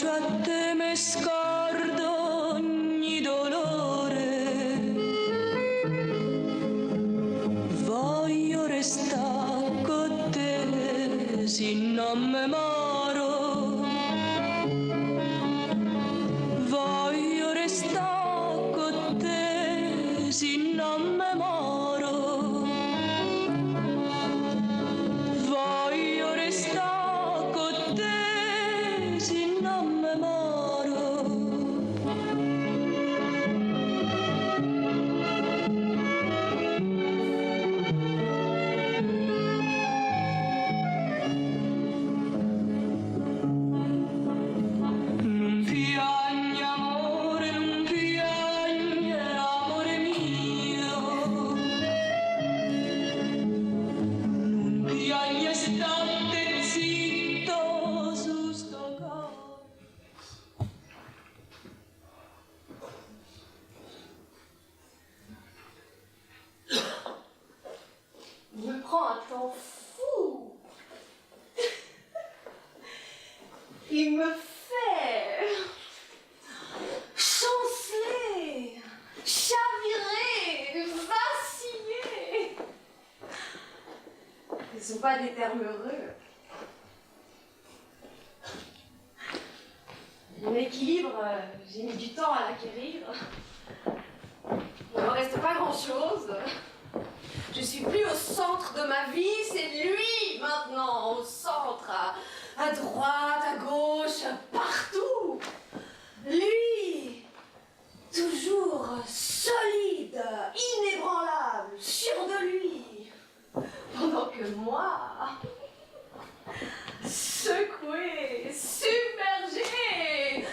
bacio a te mi scordo ogni dolore. Voglio restare con te se non mi moro. Voglio restare con te se non mi moro. Voglio restare con te se non mi moro. Non piagne amore, non piagne amore mio. Non piagne, state zitto su sto cuore. Il me prend un temps fou. Il me fait chanceler, chavirer, vaciller. Ce ne sont pas des termes heureux. Mon équilibre, j'ai mis du temps à l'acquérir. Il ne me reste pas grand-chose. Je suis plus au centre de ma vie, c'est lui maintenant, au centre, à droite, à gauche, partout. Lui, toujours solide, inébranlable, sûr de lui. Pendant que moi, secouée, submergée,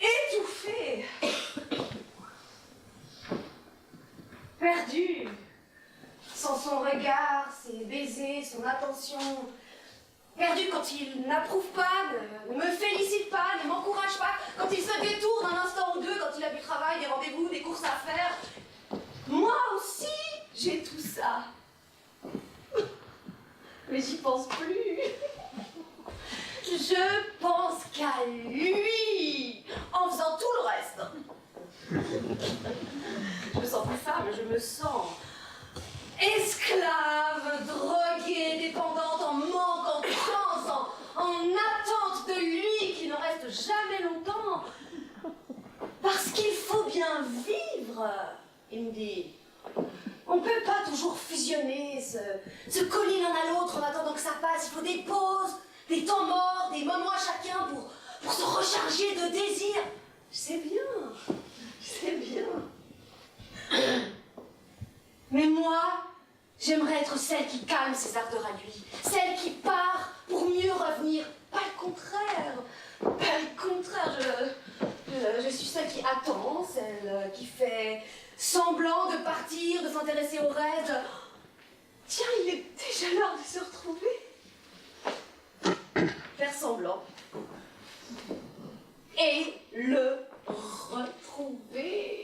étouffée, perdue. Sans son regard, ses baisers, son attention. Perdu quand il n'approuve pas, ne me félicite pas, ne m'encourage pas, quand il se détourne un instant ou deux, quand il a du travail, des rendez-vous, des courses à faire. Moi aussi, j'ai tout ça. Mais j'y pense plus. Je pense qu'à lui, en faisant tout le reste. Je me sens plus femme, je me sens esclave, droguée, dépendante, en manque, en transe, en attente de lui qui ne reste jamais longtemps. Parce qu'il faut bien vivre, il me dit. On ne peut pas toujours fusionner, se coller l'un à l'autre en attendant que ça passe. Il faut des pauses, des temps morts, des moments à chacun pour se recharger de désir. Je sais bien. Mais moi, j'aimerais être celle qui calme ses ardeurs à lui, celle qui part pour mieux revenir. Pas le contraire, je suis celle qui attend, celle qui fait semblant de partir, de s'intéresser au reste. Tiens, il est déjà l'heure de se retrouver. Faire semblant. Et le retrouver.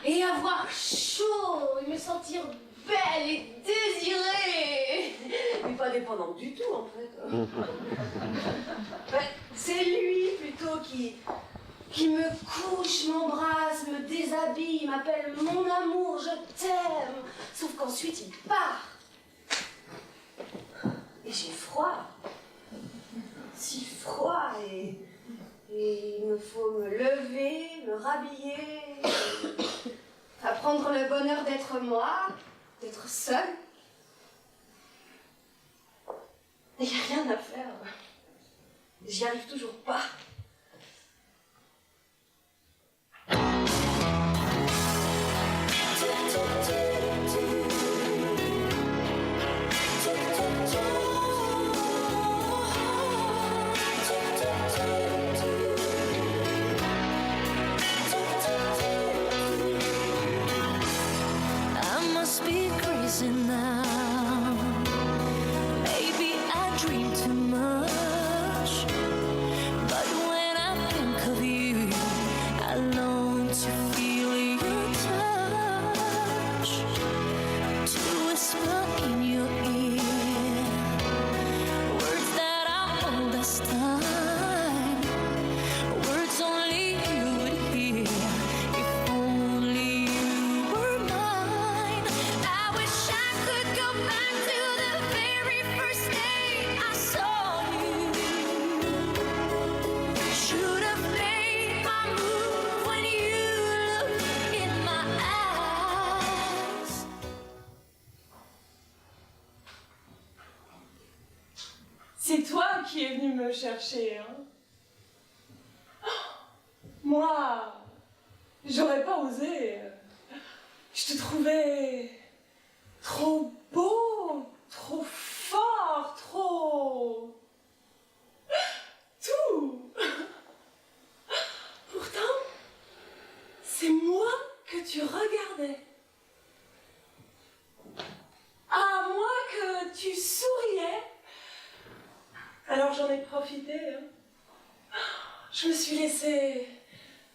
Et avoir chaud, et me sentir belle et désirée. Mais pas dépendante du tout, en fait. Ouais, c'est lui, plutôt, qui me couche, m'embrasse, me déshabille, m'appelle mon amour, je t'aime. Sauf qu'ensuite, il part. Et j'ai froid. Si froid, et il me faut me lever, me rhabiller, apprendre le bonheur d'être moi, d'être seule. Il n'y a rien à faire. J'y arrive toujours pas. I must be crazy now. Maybe I dream too much. But me chercher, hein. Moi, j'aurais pas osé. Je te trouvais trop beau, trop fort, trop... tout. Pourtant, c'est moi que tu regardais. À moi que tu souriais. Alors j'en ai profité, hein. Je me suis laissée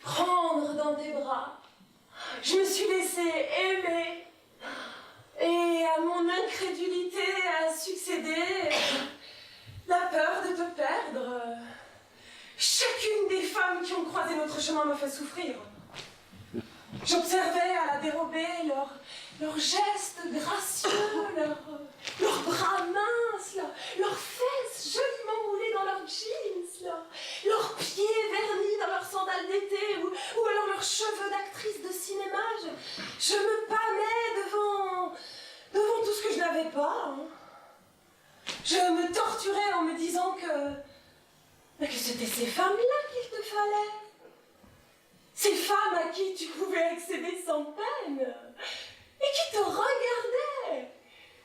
prendre dans tes bras. Je me suis laissée aimer. Et à mon incrédulité a succédé la peur de te perdre. Chacune des femmes qui ont croisé notre chemin me fait souffrir. J'observais à la dérobée leurs gestes gracieux, leurs bras minces, leurs fesses joliment moulées dans leurs jeans, leurs pieds vernis dans leurs sandales d'été, ou alors leurs cheveux d'actrice de cinéma. Je me pâmais devant tout ce que je n'avais pas. Hein. Je me torturais en me disant que c'était ces femmes-là qu'il te fallait. Ces femmes à qui tu pouvais accéder sans peine, et qui te regardaient,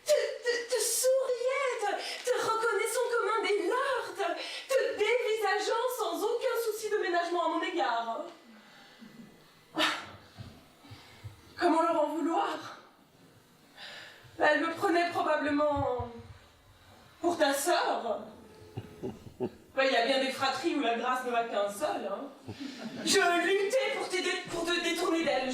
te souriaient, te reconnaissant comme un des leurs, te dévisageant sans aucun souci de ménagement à mon égard. Comment leur en vouloir? Elle me prenait probablement pour ta sœur. Il y a bien des fratries où la grâce ne va qu'un seul. Hein. Je luttais pour te détourner d'elle.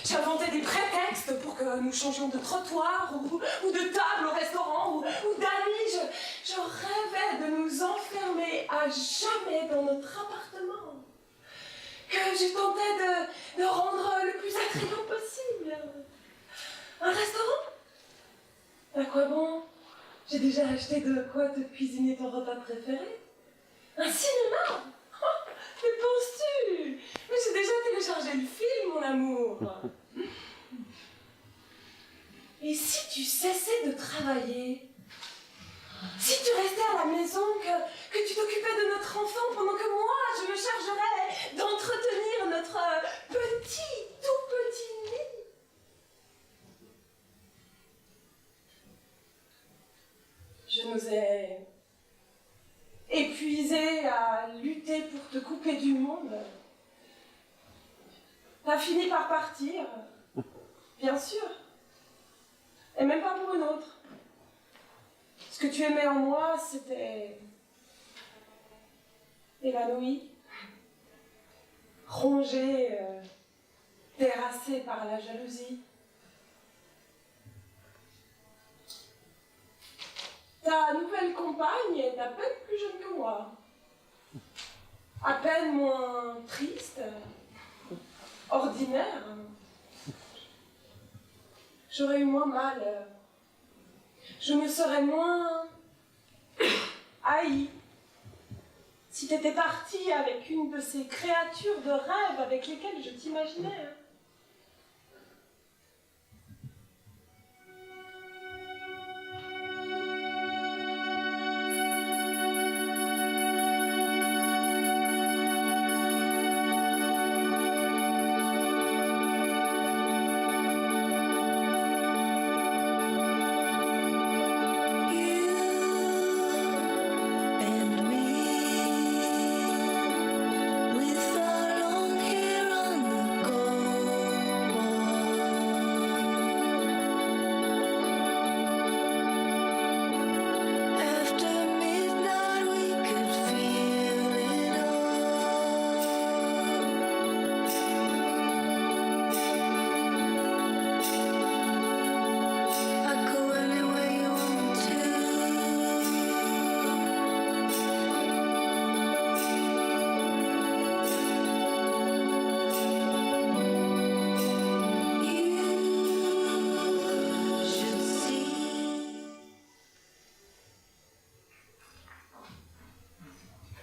J'inventais des prétextes pour que nous changions de trottoir ou de table au restaurant ou d'amis. Je rêvais de nous enfermer à jamais dans notre appartement. Que je tentais de rendre le plus attrayant possible. Un restaurant? À quoi bon? J'ai déjà acheté de quoi te cuisiner ton repas préféré. Un cinéma? Oh, que penses-tu? Mais j'ai déjà téléchargé le film, mon amour. Et si tu cessais de travailler? Si tu restais à la maison, que tu t'occupais de notre enfant pendant que moi, je me chargerais d'entretenir notre tout petit nid? Je n'osais... épuisée à lutter pour te couper du monde, t'as fini par partir, bien sûr, et même pas pour une autre. Ce que tu aimais en moi, c'était évanoui, rongé, terrassé par la jalousie. Ta nouvelle compagne est à peine plus jeune que moi, à peine moins triste, ordinaire. J'aurais eu moins mal, je me serais moins haïe si t'étais partie avec une de ces créatures de rêve avec lesquelles je t'imaginais.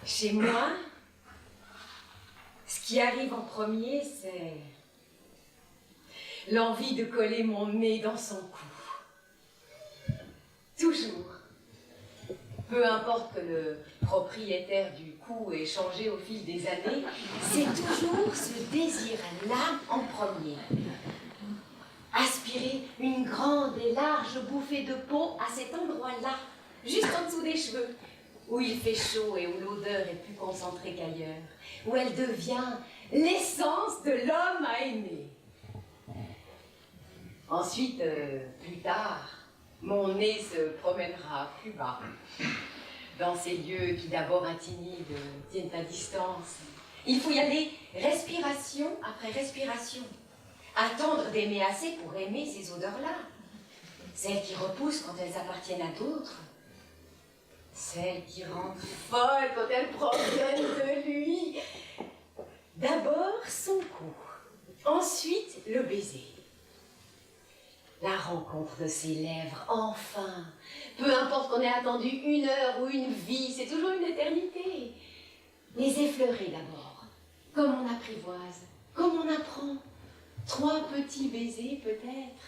Chez moi, ce qui arrive en premier, c'est l'envie de coller mon nez dans son cou. Toujours. Peu importe que le propriétaire du coup et changé au fil des années, c'est toujours ce désir-là en premier. Aspirer une grande et large bouffée de peau à cet endroit-là, juste en dessous des cheveux, où il fait chaud et où l'odeur est plus concentrée qu'ailleurs, où elle devient l'essence de l'homme à aimer. Ensuite, plus tard, mon nez se promènera plus bas, dans ces lieux qui d'abord intimides, tiennent à distance. Il faut y aller respiration après respiration. Attendre d'aimer assez pour aimer ces odeurs-là. Celles qui repoussent quand elles appartiennent à d'autres. Celles qui rendent folle quand elles proviennent de lui. D'abord son cou, ensuite le baiser. La rencontre de ses lèvres, enfin. Peu importe qu'on ait attendu 1 heure ou une vie, c'est toujours une éternité. Les effleurer d'abord, comme on apprivoise, comme on apprend. 3 petits baisers peut-être,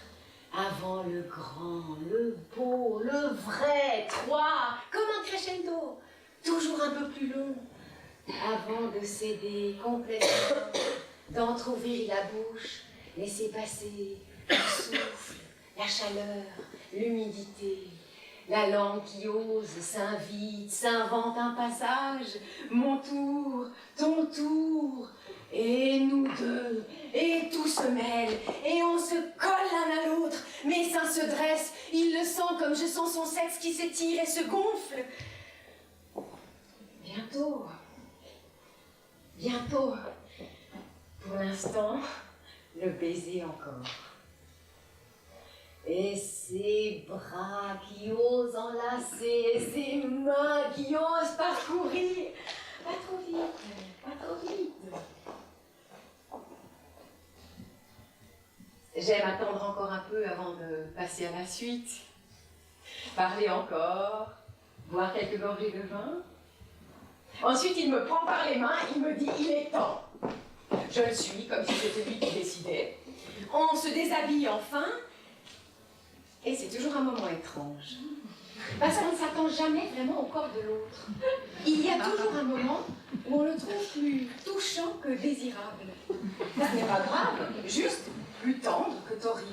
avant le grand, le beau, le vrai. 3, comme un crescendo, toujours un peu plus long, avant de céder complètement, d'entrouvrir la bouche, laisser passer le souffle, la chaleur, l'humidité, la langue qui ose, s'invite, s'invente un passage, mon tour, ton tour, et nous deux, et tout se mêle, et on se colle l'un à l'autre, mes seins se dressent, il le sent comme je sens son sexe qui s'étire et se gonfle. Bientôt, bientôt, pour l'instant, le baiser encore. Et ses bras qui osent enlacer, et ses mains qui osent parcourir. Pas trop vite, pas trop vite. J'aime attendre encore un peu avant de passer à la suite. Parler encore, boire quelques gorgées de vin. Ensuite, il me prend par les mains, il me dit « il est temps ». Je le suis, comme si c'était lui qui décidait. On se déshabille enfin. Et c'est toujours un moment étrange. Parce qu'on ne s'attend jamais vraiment au corps de l'autre. Il y a toujours un moment où on le trouve plus touchant que désirable. Ça n'est pas grave, juste plus tendre que torride.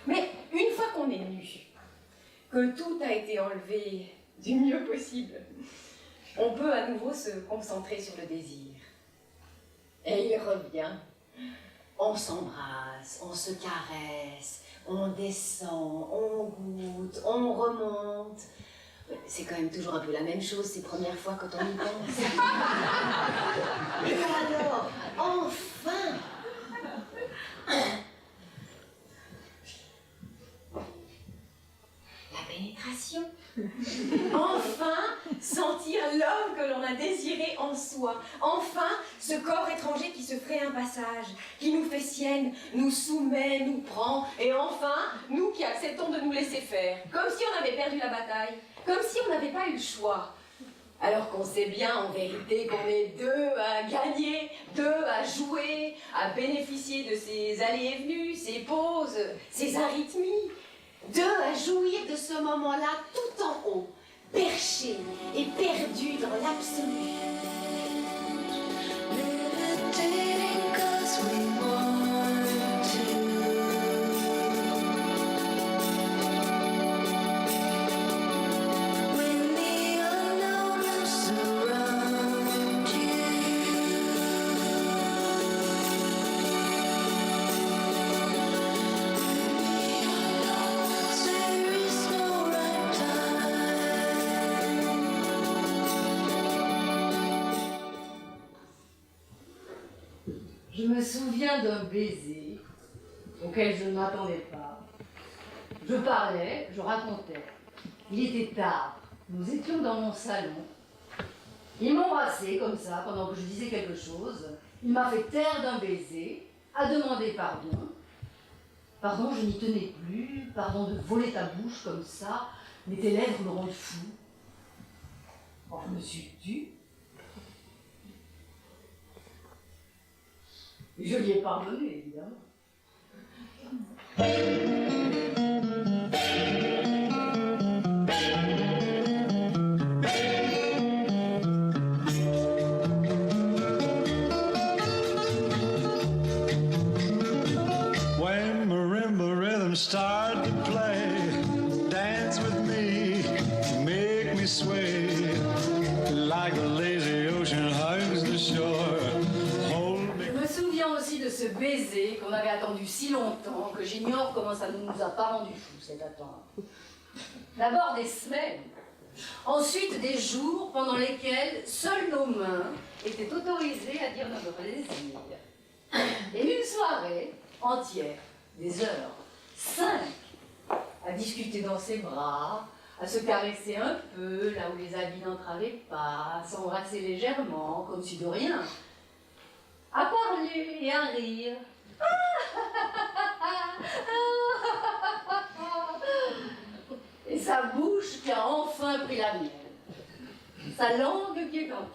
Mais une fois qu'on est nu, que tout a été enlevé du mieux possible, on peut à nouveau se concentrer sur le désir. Et il revient. On s'embrasse, on se caresse, on descend, on goûte, on remonte. C'est quand même toujours un peu la même chose ces premières fois quand on y pense. Et alors, enfin, la pénétration. Enfin, sentir l'homme que l'on a désiré en soi. Enfin, ce corps étranger qui se ferait un passage, qui nous fait sienne, nous soumet, nous prend. Et enfin, nous qui acceptons de nous laisser faire. Comme si on avait perdu la bataille. Comme si on n'avait pas eu le choix. Alors qu'on sait bien en vérité qu'on est 2 à gagner, 2 à jouer, à bénéficier de ces allées et venues, ces pauses, ces arythmies. 2 à jouir de ce moment-là tout en haut, perché et perdu dans l'absolu. Meditating 'cause we want to. When the unknown will surround you. There is no right time. Je me souviens d'un baiser auquel je ne m'attendais pas. Je parlais, je racontais. Il était tard, nous étions dans mon salon. Il m'embrassait comme ça pendant que je disais quelque chose. Il m'a fait taire d'un baiser, a demandé pardon. Pardon, je n'y tenais plus. Pardon de voler ta bouche comme ça. Mais tes lèvres me rendent fou. Oh, je me suis tue. Et je lui ai pardonné, évidemment. voici de ce baiser qu'on avait attendu si longtemps que j'ignore comment ça ne nous a pas rendu fous, cette attente. D'abord des semaines, ensuite des jours pendant lesquels seules nos mains étaient autorisées à dire notre désir. Et une soirée entière, des heures, 5, à discuter dans ses bras, à se caresser un peu là où les habits n'entravaient pas, à s'embrasser légèrement, comme si de rien, à parler et à rire. Et sa bouche qui a enfin pris la mienne, sa langue qui est entrée.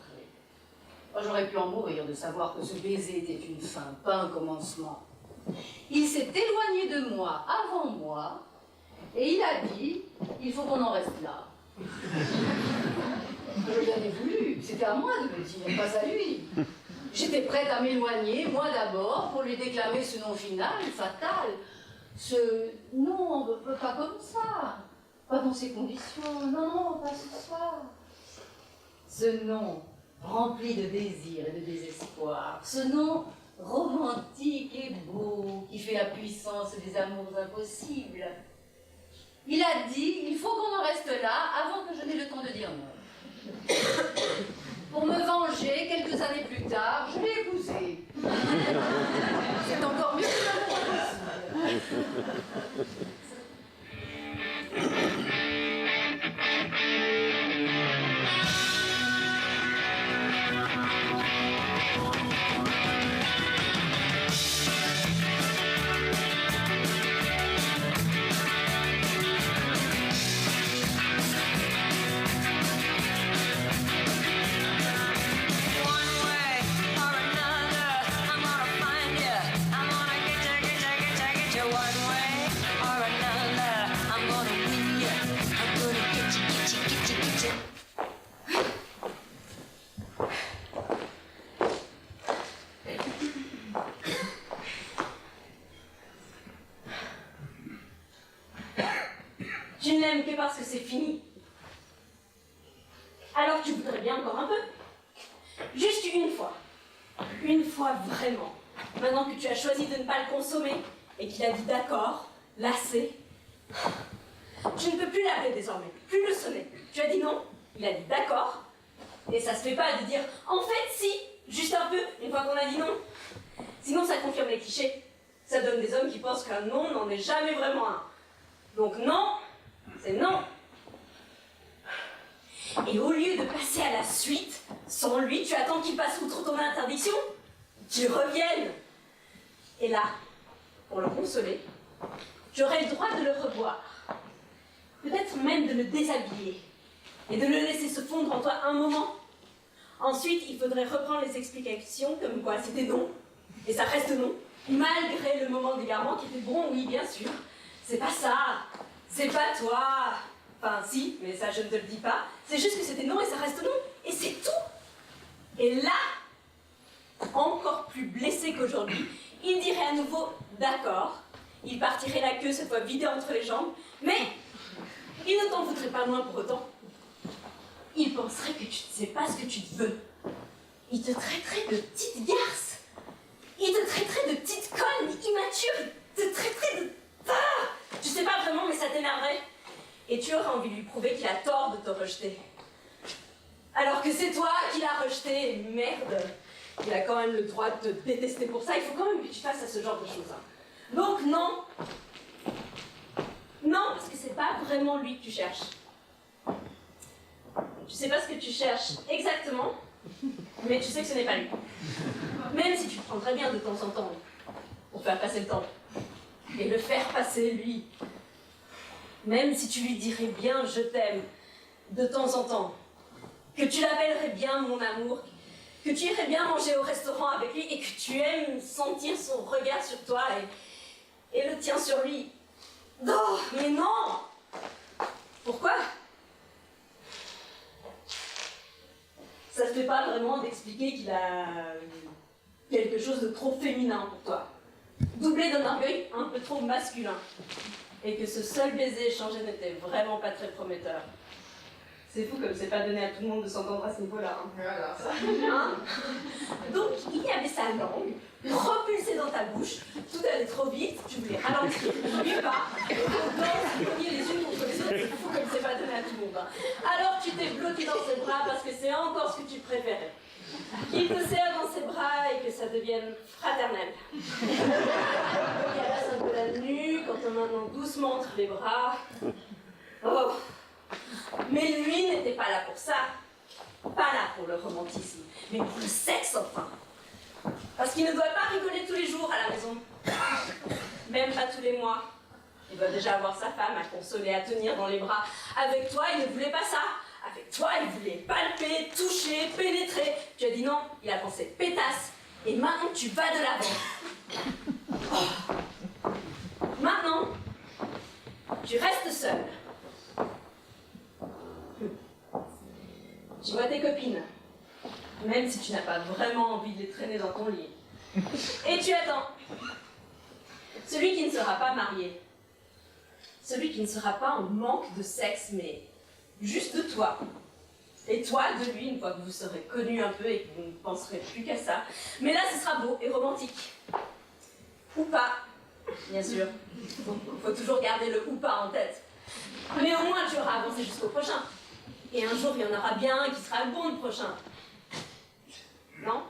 Oh, j'aurais pu en mourir de savoir que ce baiser était une fin, pas un commencement. Il s'est éloigné de moi avant moi, et il a dit, il faut qu'on en reste là. Je l'avais voulu, c'était à moi de le dire, pas à lui. J'étais prête à m'éloigner, moi d'abord, pour lui déclamer ce nom final, fatal. Ce non, pas comme ça, pas dans ces conditions, non, pas ce soir. Ce nom rempli de désir et de désespoir, ce nom romantique et beau qui fait la puissance des amours impossibles. Il a dit, il faut qu'on en reste là avant que je n'ai le temps de dire non. Pour me venger, quelques années plus tard, je l'ai épousé. C'est encore mieux que l'amour impossible. Tu ne l'aimes que parce que c'est fini. Alors tu voudrais bien encore un peu. Juste une fois. Une fois vraiment. Maintenant que tu as choisi de ne pas le consommer et qu'il a dit d'accord, lassé, tu ne peux plus l'appeler désormais, plus le sonner. Tu as dit non, il a dit d'accord. Et ça se fait pas de dire en fait si, juste un peu, une fois qu'on a dit non. Sinon ça confirme les clichés. Ça donne des hommes qui pensent qu'un non n'en est jamais vraiment un. Donc non, c'est non. Et au lieu de passer à la suite, sans lui, tu attends qu'il passe outre ton interdiction, qu'il revienne. Et là, pour le consoler, tu aurais le droit de le revoir. Peut-être même de le déshabiller et de le laisser se fondre en toi un moment. Ensuite, il faudrait reprendre les explications comme quoi c'était non, et ça reste non, malgré le moment d'égarement qui était bon, oui, bien sûr. C'est pas ça, c'est pas toi. Enfin, si, mais ça, je ne te le dis pas. C'est juste que c'était non et ça reste non, et c'est tout. Et là, encore plus blessé qu'aujourd'hui, il dirait à nouveau d'accord. Il partirait la queue, cette fois vidée entre les jambes, mais il ne t'en voudrait pas moins pour autant. Il penserait que tu ne sais pas ce que tu veux. Il te traiterait de petite garce. Il te traiterait de petite conne immature. Il te traiterait de... Ah, tu sais pas vraiment, mais ça t'énerverait. Et tu aurais envie de lui prouver qu'il a tort de te rejeter. Alors que c'est toi qui l'as rejeté, merde. Il a quand même le droit de te détester pour ça. Il faut quand même que tu fasses à ce genre de choses. Donc non. Non, parce que c'est pas vraiment lui que tu cherches. Tu sais pas ce que tu cherches exactement, mais tu sais que ce n'est pas lui. Même si tu te prendrais bien de temps en temps pour faire passer le temps. Et le faire passer, lui. Même si tu lui dirais bien « je t'aime » de temps en temps. Que tu l'appellerais bien mon amour. Que tu irais bien manger au restaurant avec lui et que tu aimes sentir son regard sur toi et le tien sur lui. Oh, mais non! Pourquoi? Ça te fait pas vraiment d'expliquer qu'il a quelque chose de trop féminin pour toi. Doublé d'un orgueil un peu trop masculin. Et que ce seul baiser échangé n'était vraiment pas très prometteur. C'est fou comme c'est pas donné à tout le monde de s'entendre à ce niveau-là. Hein. Voilà. Hein? Donc il y avait sa langue, propulsée dans bouche, tout allait trop vite, tu voulais ralentir, mais pas, et pourtant, se cogner les unes contre les autres, c'est fou comme c'est pas donné à tout le monde. Hein. Alors tu t'es bloqué dans ses bras parce que c'est encore ce que tu préférais. Qu'il te serre dans ses bras et que ça devienne fraternel. Il caresse un peu la nuque en te maintenant doucement entre les bras. Oh. Mais lui n'était pas là pour ça. Pas là pour le romantisme, mais pour le sexe enfin. Parce qu'il ne doit pas rigoler tous les jours à la maison. Même pas tous les mois. Il doit déjà avoir sa femme à consoler, à tenir dans les bras. Avec toi, il ne voulait pas ça. Avec toi, il voulait palper, toucher, pénétrer. Tu as dit non, il a pensé pétasse. Et maintenant, tu vas de l'avant. Oh. Maintenant, tu restes seule. Tu vois tes copines, même si tu n'as pas vraiment envie de les traîner dans ton lit. Et tu attends. Celui qui ne sera pas marié. Celui qui ne sera pas en manque de sexe, mais juste de toi. Et toi de lui, une fois que vous serez connus un peu et que vous ne penserez plus qu'à ça. Mais là, ce sera beau et romantique. Ou pas, bien sûr. Il faut toujours garder le ou pas en tête. Mais au moins, tu auras avancé jusqu'au prochain. Et un jour, il y en aura bien un qui sera le bon le prochain. Non?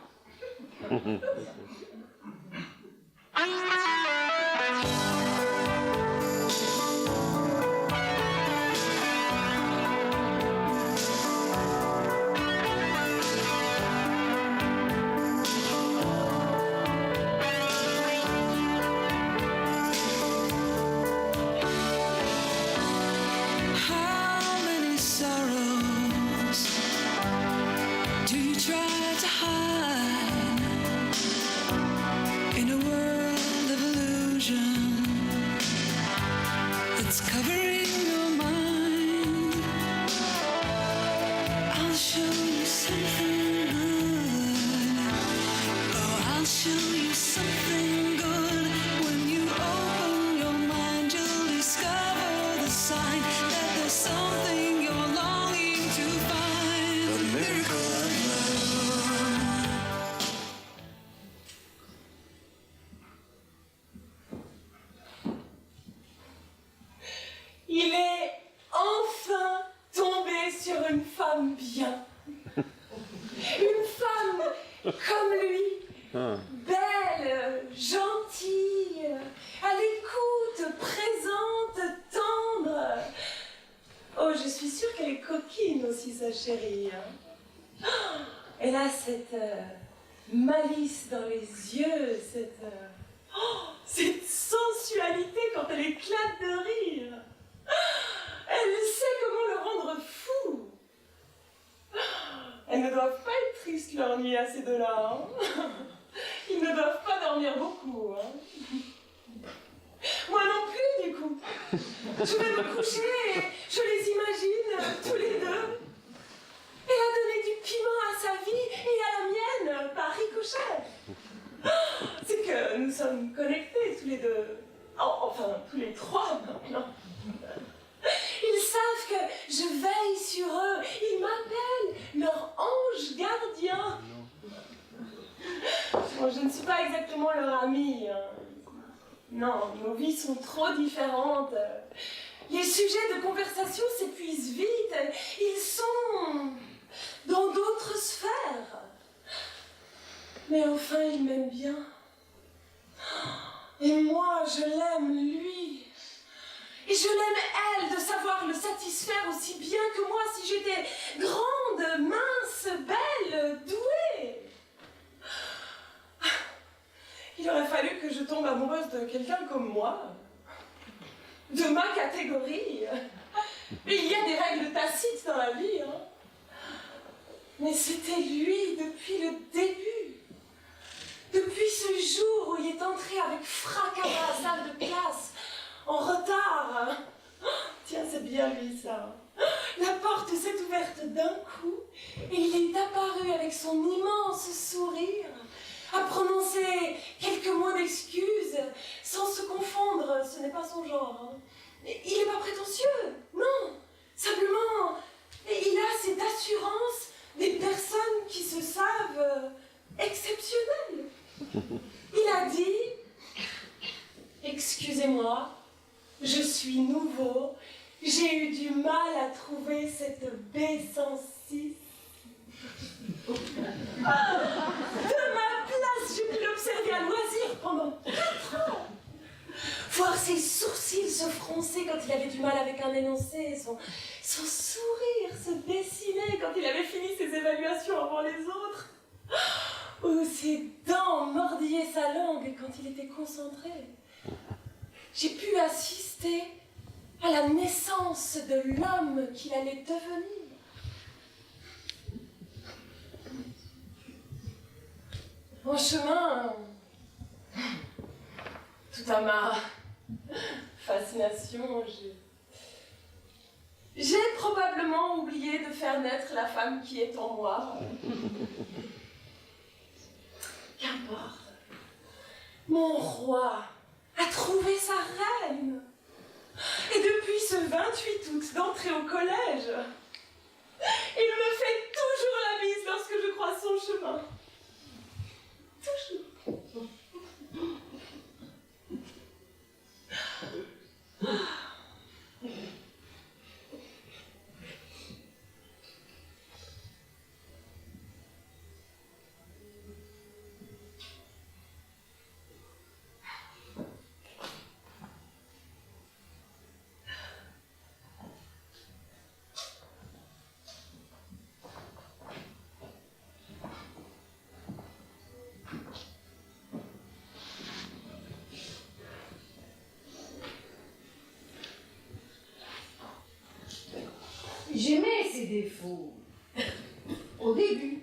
How many sorrows do you try to hide in a world of illusion that's covering your mind? I'll show you something good. Oh, I'll show you something good. When you open your mind, you'll discover the sign that there's something you're longing to find. A miracle of love. Il est enfin tombé sur une femme bien. Une femme comme lui. Belle, gentille, à l'écoute, présente, tendre. Oh, je suis sûre qu'elle est coquine aussi, sa chérie. Hein. Elle a cette malice dans les yeux, cette sensualité quand elle éclate de rire. Elle sait comment le rendre fou. Elles ne doivent pas être tristes leur nuit à ces deux-là. Hein. Ils ne doivent pas dormir beaucoup. Hein. Moi non plus, du coup. Je vais me coucher et je les imagine tous les deux. Elle a donné du piment à sa vie et à la mienne par ricochet. C'est que nous sommes connectés tous les deux. Enfin, tous les trois maintenant. Ils savent que je veille sur eux. Ils m'appellent leur ange gardien. Bon, je ne suis pas exactement leur amie. Hein. Non, nos vies sont trop différentes. Les sujets de conversation s'épuisent vite. Ils sont dans d'autres sphères. Mais enfin, ils m'aiment bien. Et moi, je l'aime, lui. Et je l'aime, elle, de savoir le satisfaire aussi bien que moi si j'étais grande, mince, belle, douée. Il aurait fallu que je tombe amoureuse de quelqu'un comme moi, de ma catégorie. Mais il y a des règles tacites dans la vie. Hein. Mais c'était lui depuis le début. Depuis ce jour où il est entré avec fracas dans la salle de classe, en retard. Tiens, c'est bien lui, ça. La porte s'est ouverte d'un coup et il est apparu avec son immense sourire, à prononcer quelques mots d'excuses, sans se confondre, ce n'est pas son genre. Hein. Il n'est pas prétentieux, non. Simplement, il a cette assurance des personnes qui se savent exceptionnelles. Il a dit Excusez-moi, je suis nouveau. J'ai eu du mal à trouver cette B106. De ma place, j'ai pu l'observer à loisir pendant 4 ans. Voir ses sourcils se froncer quand il avait du mal avec un énoncé, son sourire se dessiner quand il avait fini ses évaluations avant les autres, ou ses dents mordiller sa langue quand il était concentré. J'ai pu assister à la naissance de l'homme qu'il allait devenir. En chemin, tout à ma fascination, j'ai probablement oublié de faire naître la femme qui est en moi. Qu'importe. Mon roi a trouvé sa reine. Et depuis ce 28 août d'entrée au collège, il me fait toujours la bise lorsque je croise son chemin. Toujours. J'aimais ses défauts. Au début.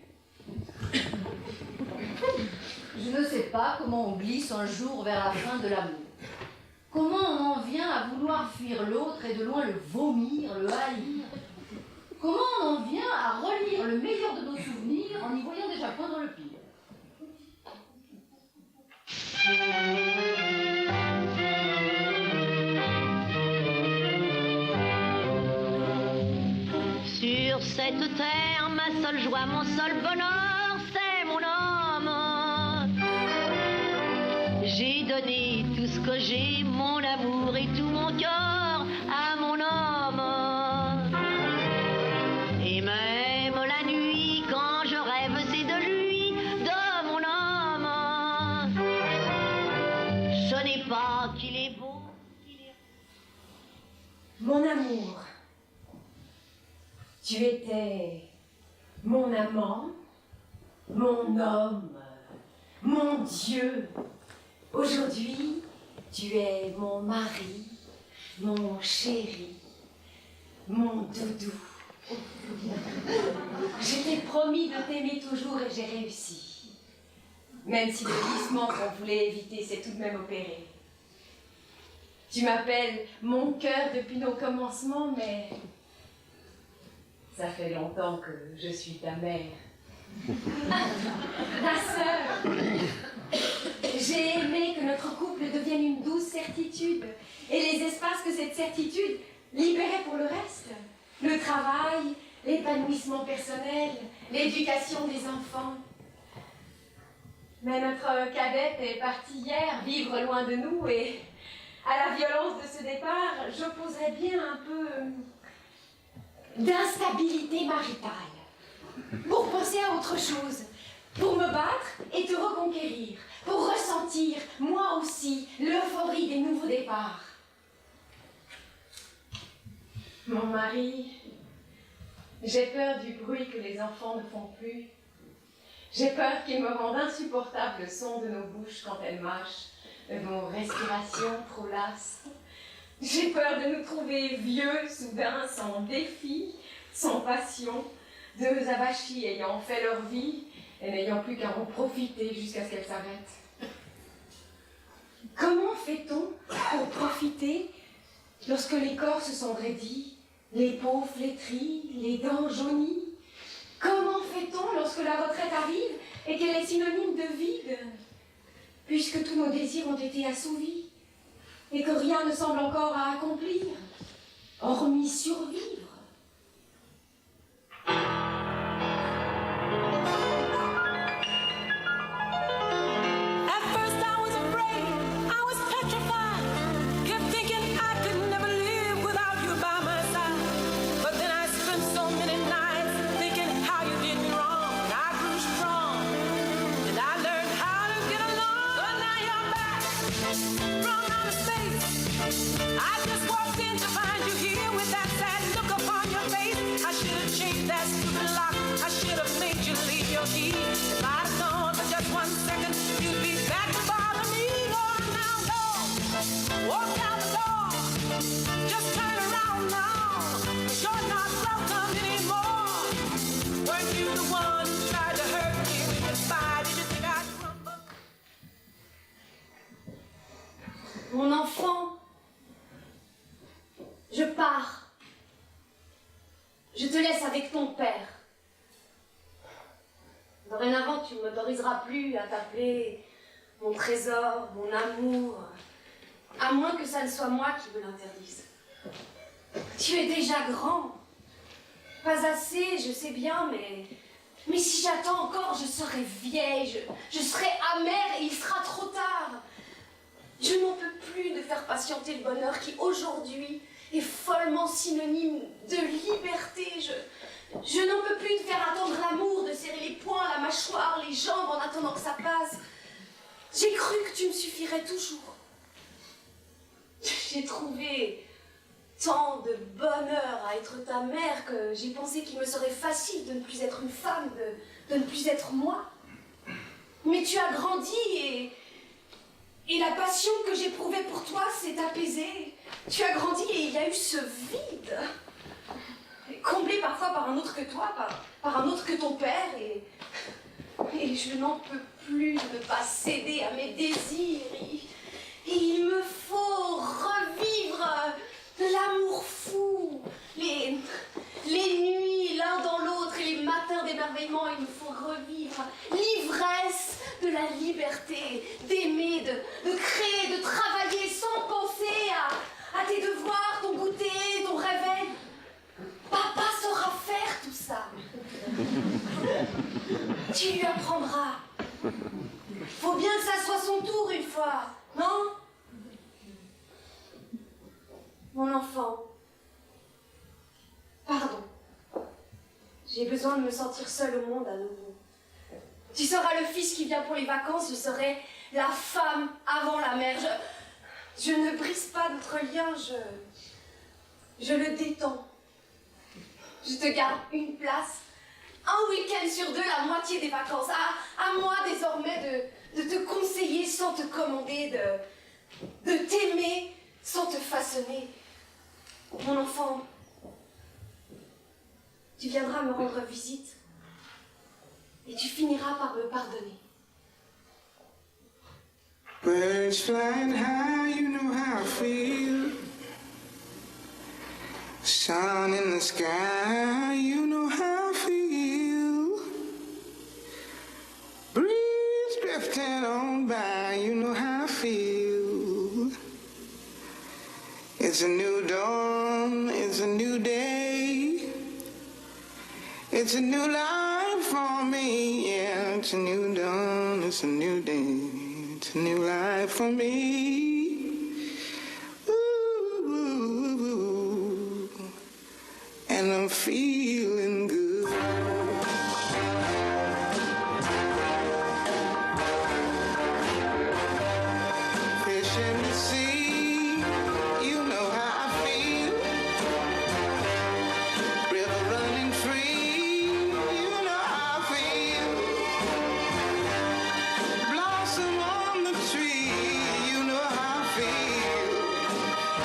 Je ne sais pas comment on glisse un jour vers la fin de l'amour. Comment on en vient à vouloir fuir l'autre et de loin le vomir, le haïr. Comment on en vient à relire le meilleur de nos souvenirs en y voyant déjà poindre le pire. Sur cette terre, ma seule joie, mon seul bonheur, c'est mon homme. J'ai donné tout ce que j'ai, mon amour et tout mon cœur à mon homme. Et même la nuit, quand je rêve, c'est de lui, de mon homme. Ce n'est pas qu'il est beau, qu'il est... Mon amour, tu étais mon amant, mon homme, mon Dieu. Aujourd'hui, tu es mon mari, mon chéri, mon doudou. Je t'ai promis de t'aimer toujours et j'ai réussi. Même si le glissement qu'on voulait éviter s'est tout de même opéré. Tu m'appelles mon cœur depuis nos commencements, mais ça fait longtemps que je suis ta mère. Ta sœur. J'ai aimé que notre couple devienne une douce certitude et les espaces que cette certitude libérait pour le reste. Le travail, l'épanouissement personnel, l'éducation des enfants. Mais notre cadette est partie hier vivre loin de nous et à la violence de ce départ, j'opposerais bien un peu d'instabilité maritale, pour penser à autre chose, pour me battre et te reconquérir, pour ressentir, moi aussi, l'euphorie des nouveaux départs. Mon mari, j'ai peur du bruit que les enfants ne font plus. J'ai peur qu'il me rende insupportable le son de nos bouches quand elles mâchent, de nos respirations trop lasses. J'ai peur de nous trouver vieux, soudain, sans défi, sans passion, deux avachis ayant fait leur vie et n'ayant plus qu'à en profiter jusqu'à ce qu'elle s'arrête. Comment fait-on pour profiter lorsque les corps se sont raidis, les peaux flétries, les dents jaunies? Comment fait-on lorsque la retraite arrive et qu'elle est synonyme de vide, puisque tous nos désirs ont été assouvis et que rien ne semble encore à accomplir, hormis survivre? At first I was afraid, I was petrified. Mon enfant, je pars. Je te laisse avec ton père. Dorénavant, tu ne m'autoriseras plus à t'appeler mon trésor, mon amour, à moins que ça ne soit moi qui me l'interdise. Tu es déjà grand. Pas assez, je sais bien, mais si j'attends encore, je serai vieille, je serai amère et il sera trop tard. Je n'en peux plus de faire patienter le bonheur qui, aujourd'hui, est follement synonyme de liberté. Je n'en peux plus de faire attendre l'amour, de serrer les poings, la mâchoire, les jambes en attendant que ça passe. J'ai cru que tu me suffirais toujours. J'ai trouvé tant de bonheur à être ta mère que j'ai pensé qu'il me serait facile de ne plus être une femme, de ne plus être moi. Mais tu as grandi et la passion que j'éprouvais pour toi s'est apaisée. Tu as grandi et il y a eu ce vide, comblé parfois par un autre que toi, par un autre que ton père, et je n'en peux plus de ne pas céder à mes désirs. Et il me faut revivre l'amour fou, les nuits l'un dans l'autre et les matins d'émerveillement. Il me faut revivre l'ivresse de la liberté, d'aimer, de créer, de travailler sans penser à tes devoirs, ton goûter, ton réveil. Papa saura faire tout ça. Tu lui apprendras. Faut bien que ça soit son tour une fois, non? Mon enfant, pardon. J'ai besoin de me sentir seule au monde à nouveau. Tu seras le fils qui vient pour les vacances, je serai la femme avant la mère. Je ne brise pas notre lien, je le détends. Je te garde une place, un week-end sur deux, la moitié des vacances. À moi désormais de te conseiller sans te commander, de t'aimer sans te façonner. Mon enfant, tu viendras me rendre visite et tu finiras par me pardonner. Birds flying high, you know how I feel. Sun in the sky, you know how I feel. Breeze drifting on by, you know how I feel. It's a new dawn, it's a new day. It's a new life for me, yeah. It's a new dawn, it's a new day. It's a new life for me. Ooh, and I'm feeling good. Fish in the sea, you know how I feel. River running free, you know how I feel. Blossom on the tree, you know how I feel.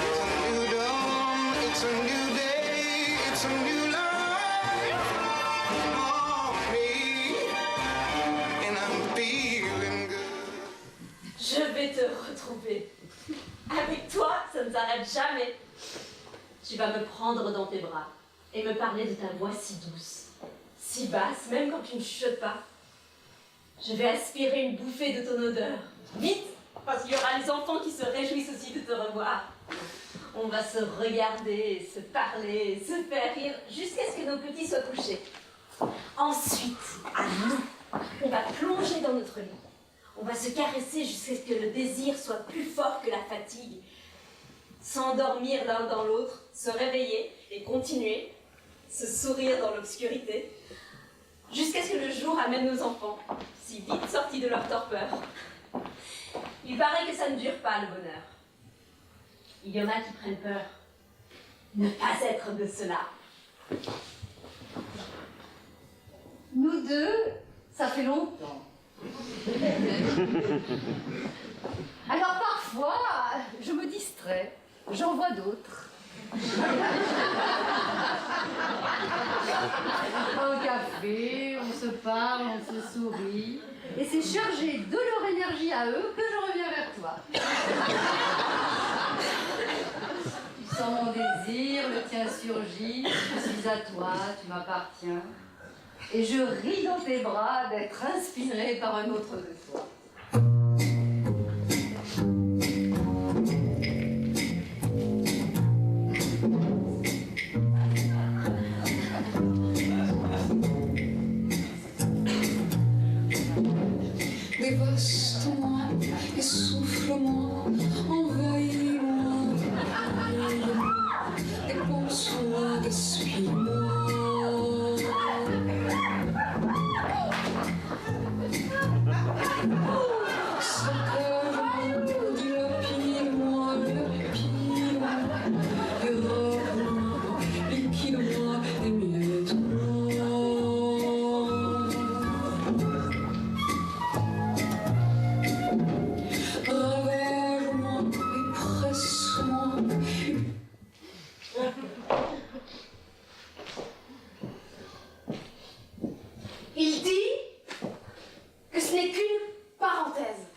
It's a new dawn, it's a new day, it's a new life for me, and I'm feeling good. Je vais te retrouver. Avec toi, ça ne s'arrête jamais. Tu vas me prendre dans tes bras et me parler de ta voix si douce, si basse, même quand tu ne chuchotes pas. Je vais aspirer une bouffée de ton odeur. Vite, parce qu'il y aura les enfants qui se réjouissent aussi de te revoir. On va se regarder, se parler, se faire rire, jusqu'à ce que nos petits soient couchés. Ensuite, à nous, on va plonger dans notre lit. On va se caresser jusqu'à ce que le désir soit plus fort que la fatigue. S'endormir l'un dans l'autre, se réveiller et continuer, se sourire dans l'obscurité, jusqu'à ce que le jour amène nos enfants, si vite sortis de leur torpeur. Il paraît que ça ne dure pas, le bonheur. Il y en a qui prennent peur. Ne pas être de cela. Nous deux, ça fait longtemps. Alors parfois, je me distrais, j'en vois d'autres. Au café, on se parle, on se sourit, et c'est chargé de leur énergie crie à eux que je reviens vers toi. Tu sens mon désir, le tien surgit, je suis à toi, tu m'appartiens. Et je ris dans tes bras d'être inspiré par un autre de toi. Dévaste-moi et souffle-moi, envahis-moi, dépense-moi, gaspille-moi. Saccage-moi, dilapide-moi, lapide-moi, érable-moi, liquide-moi, émiette-moi. Ravage-moi et presse-moi. Il dit que ce n'est qu'une parenthèse.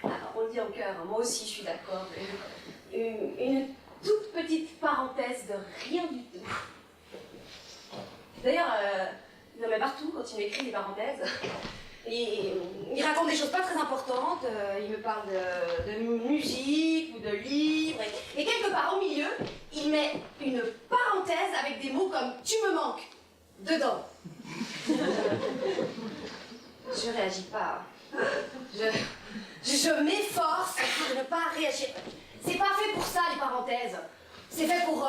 Alors, on le dit en chœur, hein, moi aussi je suis d'accord. Une toute petite parenthèse de rien du tout. D'ailleurs, il en met partout quand il m'écrit des parenthèses. Il raconte des choses pas très importantes, il me parle de musique ou de livres, et quelque part au milieu, il met une parenthèse avec des mots comme « tu me manques » dedans. Je réagis pas. Je m'efforce de ne pas réagir. C'est pas fait pour ça, les parenthèses. C'est fait pour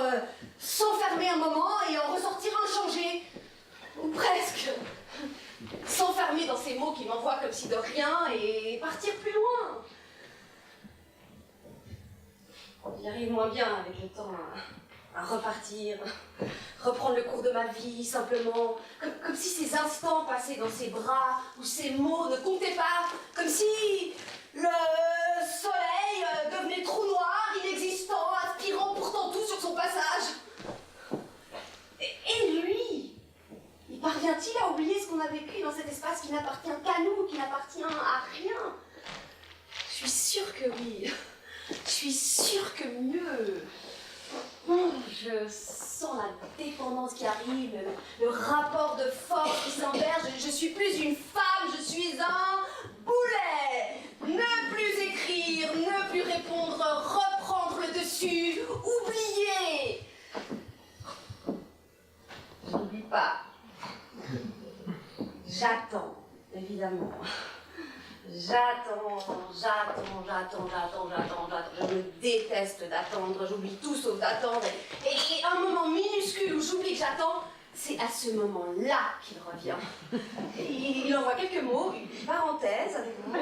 s'enfermer un moment et en ressortir inchangé. Ou presque. S'enfermer dans ces mots qui m'envoient comme si de rien et partir plus loin. J'y arrive moins bien avec le temps à repartir, reprendre le cours de ma vie simplement, comme si ces instants passés dans ses bras ou ces mots ne comptaient pas, comme si le soleil devenait trou noir, inexistant, aspirant pourtant tout sur son passage. Et lui, il parvient-il à oublier ce qu'on a vécu dans cet espace qui n'appartient qu'à nous, qui n'appartient à rien? Je suis sûre que oui. Je suis sûre que mieux. Je sens la dépendance qui arrive, le rapport de force qui s'inverge. Je suis plus une femme, je suis un boulet. Ne plus écrire, ne plus répondre, reprendre le dessus, oublier. Je n'oublie pas. J'attends, évidemment. J'attends. Je me déteste d'attendre, j'oublie tout sauf d'attendre. Et un moment minuscule où j'oublie que j'attends, c'est à ce moment-là qu'il revient. Il envoie quelques mots, une parenthèse avec moi.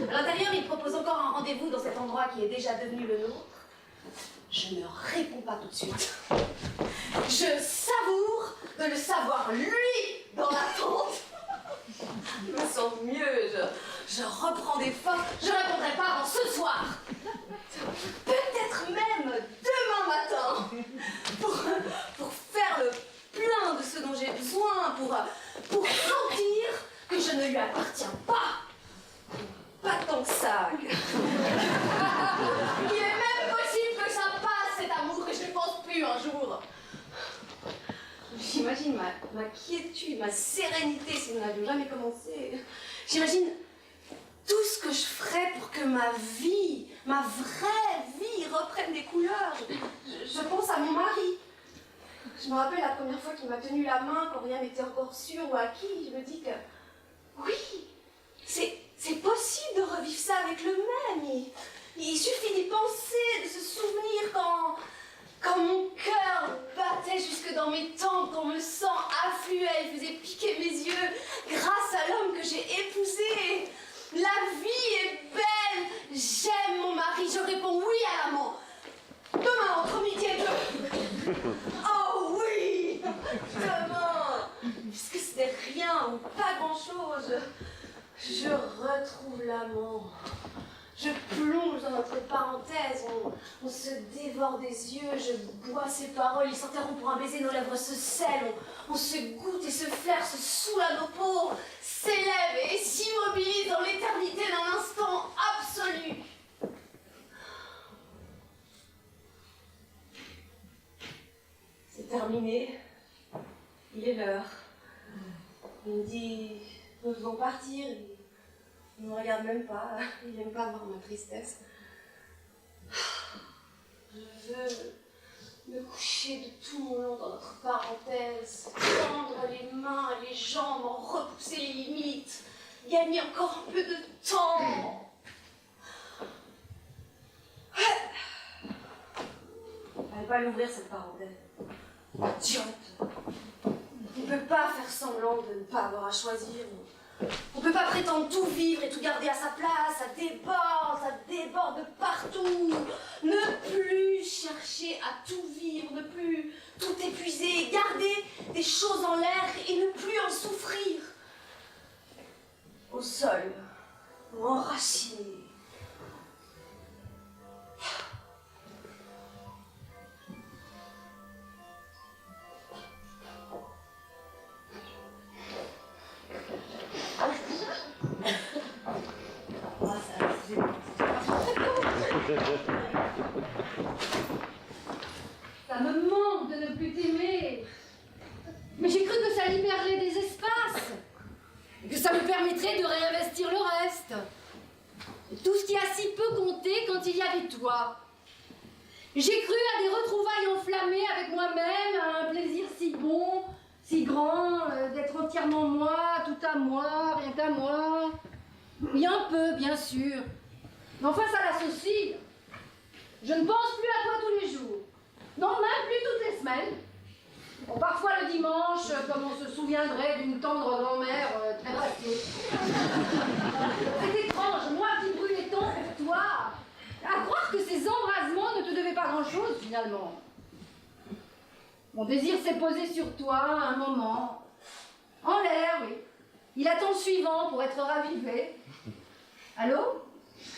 À l'intérieur, il propose encore un rendez-vous dans cet endroit qui est déjà devenu le nôtre. Je ne réponds pas tout de suite. Je savoure de le savoir, lui, dans l'attente. Je me sens mieux, je reprends des forces, je ne répondrai pas avant ce soir. Peut-être même demain matin, pour faire le plein de ce dont j'ai besoin, pour sentir que je ne lui appartiens pas. Pas tant que ça. Il est même possible que ça passe, cet amour, que je ne pense plus un jour. J'imagine ma quiétude, ma sérénité si nous n'avions jamais commencé. J'imagine tout ce que je ferais pour que ma vie, ma vraie vie reprenne des couleurs. Je pense à mon mari. Je me rappelle la première fois qu'il m'a tenu la main quand rien n'était encore sûr ou acquis. Je me dis que oui, c'est possible de revivre ça avec le même. Il suffit d'y penser, de se souvenir quand mon cœur battait jusque dans mes tempes, quand le sang affluait, il faisait piquer mes yeux grâce à l'homme que j'ai épousé. La vie est belle, j'aime mon mari, je réponds oui à l'amant. Demain, entre midi et deux. Oh oui, demain, puisque ce n'est rien ou pas grand-chose, je retrouve l'amant. Je plonge dans notre parenthèse, on se dévore des yeux, je bois ses paroles, ils s'interrompent pour un baiser, nos lèvres se scellent, on se goûte et se flaire, se saoule à nos peaux, s'élève et s'immobilise dans l'éternité d'un instant. terminé. Il est l'heure. Il me dit, nous devons partir. Il ne me regarde même pas. Il n'aime pas voir ma tristesse. Je veux me coucher de tout mon long dans notre parenthèse, tendre les mains, les jambes, en repousser les limites, gagner encore un peu de temps. Fallait pas l'ouvrir cette parenthèse. Idiote. On ne peut pas faire semblant de ne pas avoir à choisir. On ne peut pas prétendre tout vivre et tout garder à sa place. Ça déborde de partout. Ne plus chercher à tout vivre, ne plus tout épuiser, garder des choses en l'air et ne plus en souffrir. Au sol, enraciné. Ça me manque de ne plus t'aimer. Mais j'ai cru que ça libérerait des espaces. Et que ça me permettrait de réinvestir le reste. Et tout ce qui a si peu compté quand il y avait toi. J'ai cru à des retrouvailles enflammées avec moi-même, à un plaisir si bon, si grand, d'être entièrement moi, tout à moi, rien qu'à moi. Oui, un peu, bien sûr. Mais enfin, ça l'associe. Je ne pense plus à toi tous les jours. Non, même plus toutes les semaines. Bon, parfois le dimanche, comme on se souviendrait d'une tendre grand-mère très passée. C'est étrange, moi qui brûlais tant pour toi. À croire que ces embrasements ne te devaient pas grand-chose, finalement. Mon désir s'est posé sur toi à un moment. En l'air, oui. Il attend le suivant pour être ravivé. Allô?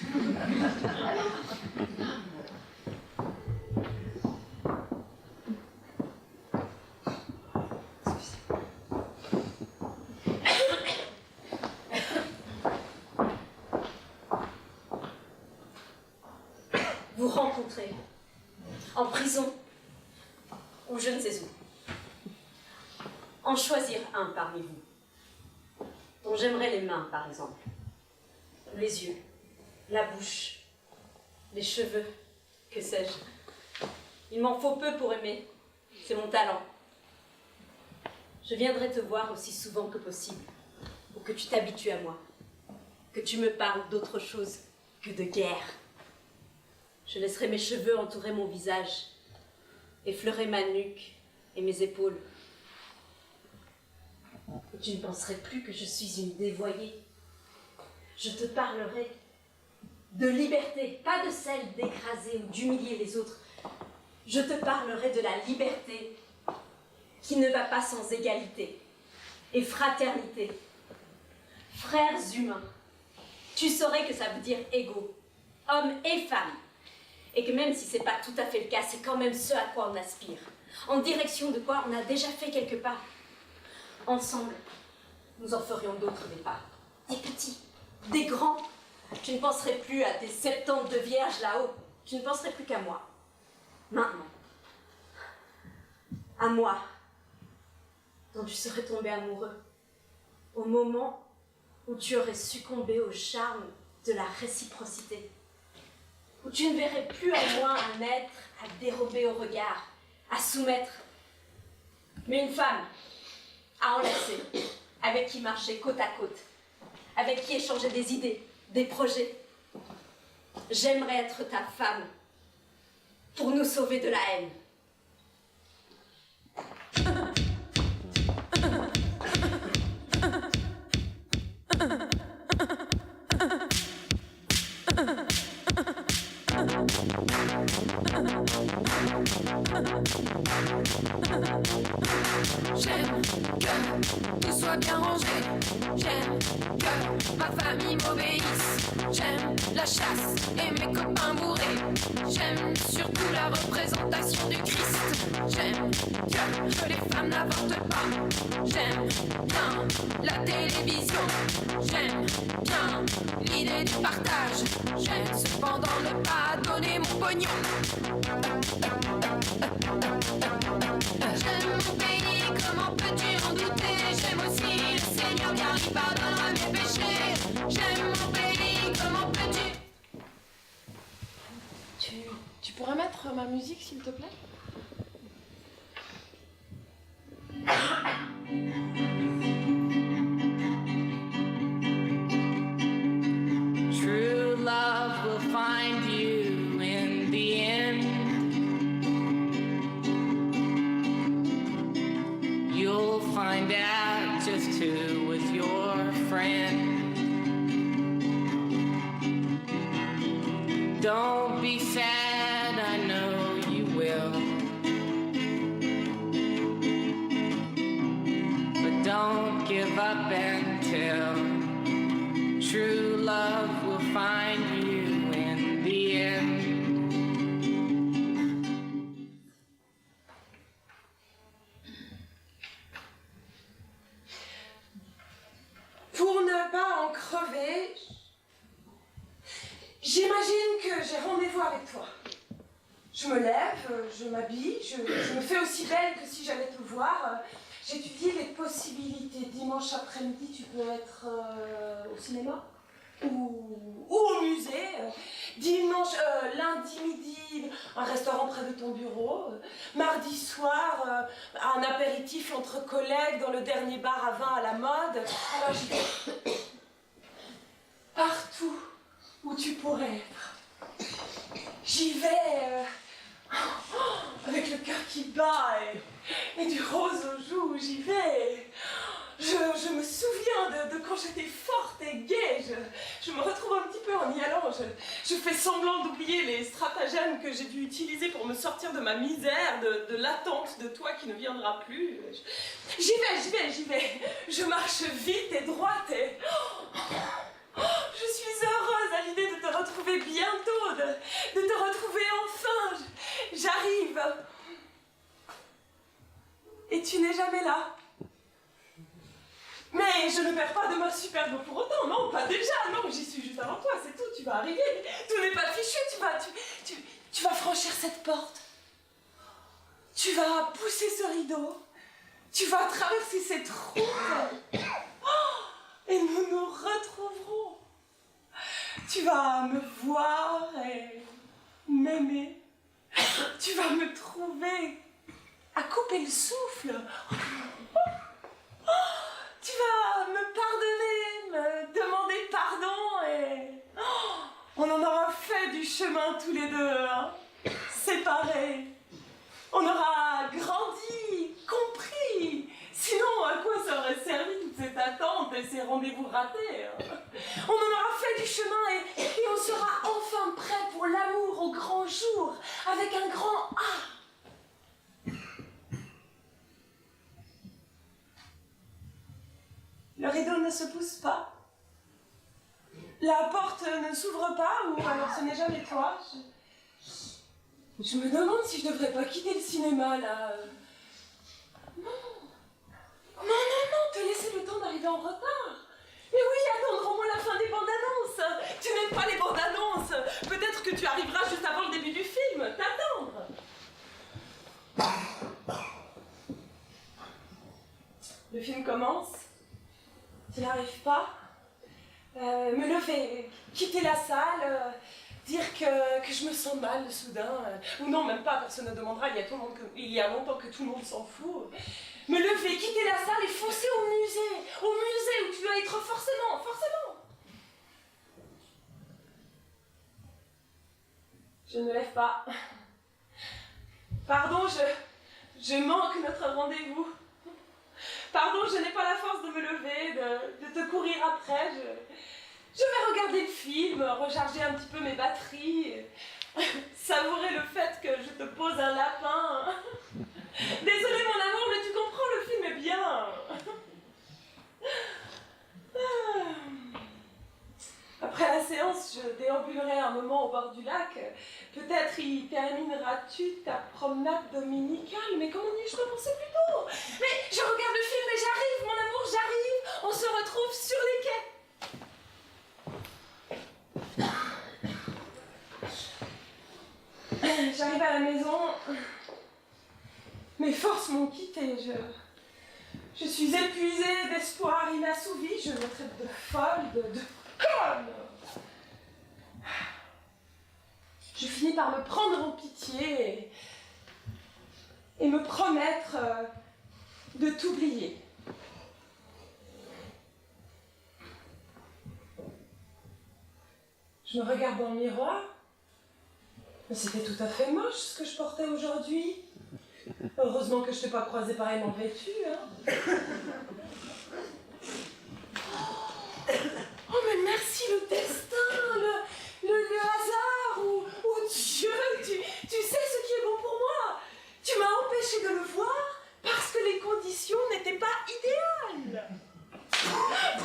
Allô? Vous rencontrer en prison ou je ne sais où. En choisir un parmi vous, dont j'aimerais les mains par exemple, les yeux, la bouche, les cheveux, que sais-je. Il m'en faut peu pour aimer, c'est mon talent. Je viendrai te voir aussi souvent que possible, pour que tu t'habitues à moi, que tu me parles d'autre chose que de guerre. Je laisserai mes cheveux entourer mon visage, effleurer ma nuque et mes épaules. Et tu ne penserais plus que je suis une dévoyée. Je te parlerai de liberté, pas de celle d'écraser ou d'humilier les autres. Je te parlerai de la liberté qui ne va pas sans égalité et fraternité. Frères humains, tu saurais que ça veut dire égaux, hommes et femmes. Et que même si c'est pas tout à fait le cas, c'est quand même ce à quoi on aspire. En direction de quoi on a déjà fait quelques pas. Ensemble, nous en ferions d'autres des pas. Des petits, des grands. Tu ne penserais plus à tes 72 vierges là-haut. Tu ne penserais plus qu'à moi. Maintenant. À moi, dont tu serais tombé amoureux. Au moment où tu aurais succombé au charme de la réciprocité. Où tu ne verrais plus en moi un être à dérober au regard, à soumettre, mais une femme à enlacer, avec qui marcher côte à côte, avec qui échanger des idées, des projets. J'aimerais être ta femme pour nous sauver de la haine. J'aime que tout soit bien rangé. J'aime que ma famille m'obéisse. J'aime la chasse et mes copains bourrés. J'aime surtout la représentation du Christ. J'aime que les femmes n'avortent pas. J'aime bien la télévision. J'aime bien l'idée du partage. J'aime cependant ne pas donner mon pognon. J'aime pourrais mettre ma musique, s'il te plaît? True love will find you in the end. You'll find out just who was your friend. Don't be sad, I know you will. But don't give up until true love will find you in the end. Pour ne pas en crever, j'imagine que j'ai rendez-vous avec toi. Je me lève, je m'habille, je me fais aussi belle que si j'allais te voir. J'étudie les possibilités. Dimanche après-midi, tu peux être au cinéma ou au musée. Lundi midi, un restaurant près de ton bureau. Mardi soir, un apéritif entre collègues dans le dernier bar à vin à la mode. Alors j'y vais. Partout où tu pourrais être. J'y vais avec le cœur qui bat et du rose aux joues. J'y vais. Je me souviens de quand j'étais forte et gaie. Je me retrouve un petit peu en y allant. Je fais semblant d'oublier les stratagèmes que j'ai dû utiliser pour me sortir de ma misère, de l'attente de toi qui ne viendra plus. J'y vais. Je marche vite et droite et... je suis heureuse à l'idée de te retrouver bientôt, de te retrouver enfin. J'arrive. Et tu n'es jamais là. Mais je ne perds pas de ma superbe pour autant, non, pas déjà, non, j'y suis juste avant toi, c'est tout, tu vas arriver, tout n'est pas fichu, tu vas franchir cette porte, tu vas pousser ce rideau, tu vas traverser cette route, et nous nous retrouverons. Tu vas me voir et m'aimer, tu vas me trouver à couper le souffle. Tu vas me pardonner, me demander pardon et... on en aura fait du chemin tous les deux, hein, séparés. On aura grandi, compris. Sinon, à quoi ça aurait servi toute cette attente et ces rendez-vous ratés, hein? On en aura fait du chemin et on sera enfin prêt pour l'amour au grand jour, avec un grand A. Le rideau ne se pousse pas. La porte ne s'ouvre pas, ou alors ce n'est jamais toi. Je me demande si je devrais pas quitter le cinéma, là. Non, te laisser le temps d'arriver en retard. Et oui, attendre au moins la fin des bandes annonces. Tu n'aimes pas les bandes annonces. Peut-être que tu arriveras juste avant le début du film. T'attendre. Le film commence. Tu n'arrives pas. Me lever, quitter la salle, dire que je me sens mal soudain. Ou non, même pas, personne ne demandera, il y a longtemps que tout le monde s'en fout. Me lever, quitter la salle et foncer au musée où tu dois être forcément. Je ne me lève pas. Pardon, je manque notre rendez-vous. Pardon, je n'ai pas la force de me lever, de te courir après. Je vais regarder le film, recharger un petit peu mes batteries, savourer le fait que je te pose un lapin. Désolée mon amour, mais tu comprends, le film est bien. Après la séance, je déambulerai un moment au bord du lac. Peut-être y termineras-tu ta promenade dominicale. Mais comment n'y ai-je pas pensé plus tôt? Mais je regarde le film et j'arrive, mon amour, j'arrive. On se retrouve sur les quais. J'arrive à la maison. Mes forces m'ont quittée. Je suis épuisée d'espoir inassouvi. Je me traite de folle, de conne. Je finis par me prendre en pitié et me promettre de t'oublier. Je me regarde dans le miroir, mais c'était tout à fait moche ce que je portais aujourd'hui. Heureusement que je t'ai pas croisé pareillement vêtue, hein. Oh mais merci le destin, le hasard, ou Dieu, tu sais ce qui est bon pour moi. Tu m'as empêché de le voir parce que les conditions n'étaient pas idéales.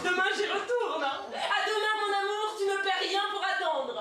Demain j'y retourne, hein. À demain mon amour, tu ne perds rien pour attendre.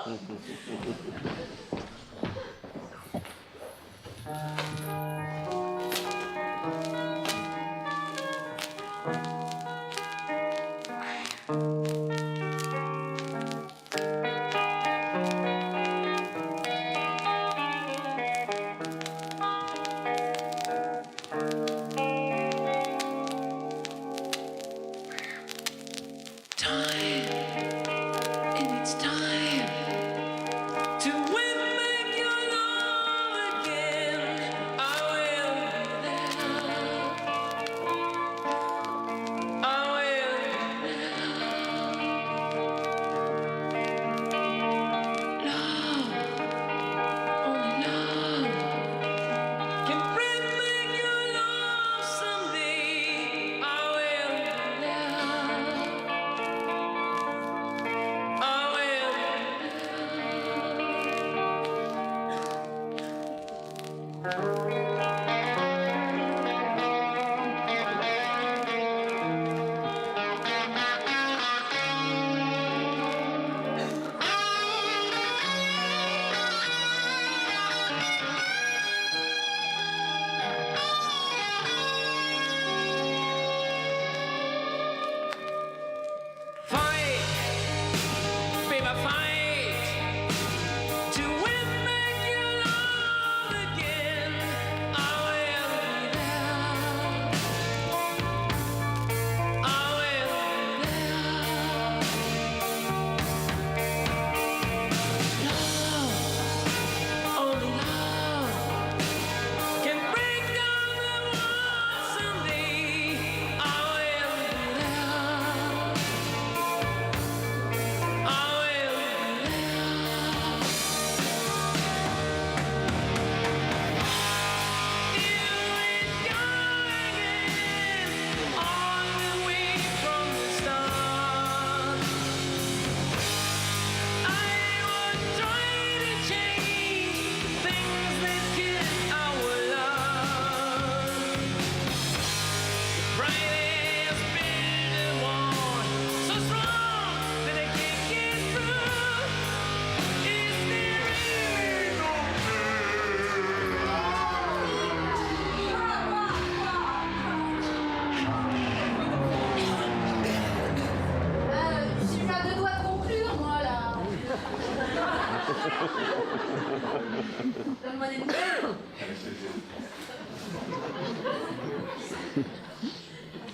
Donne-moi des nouvelles.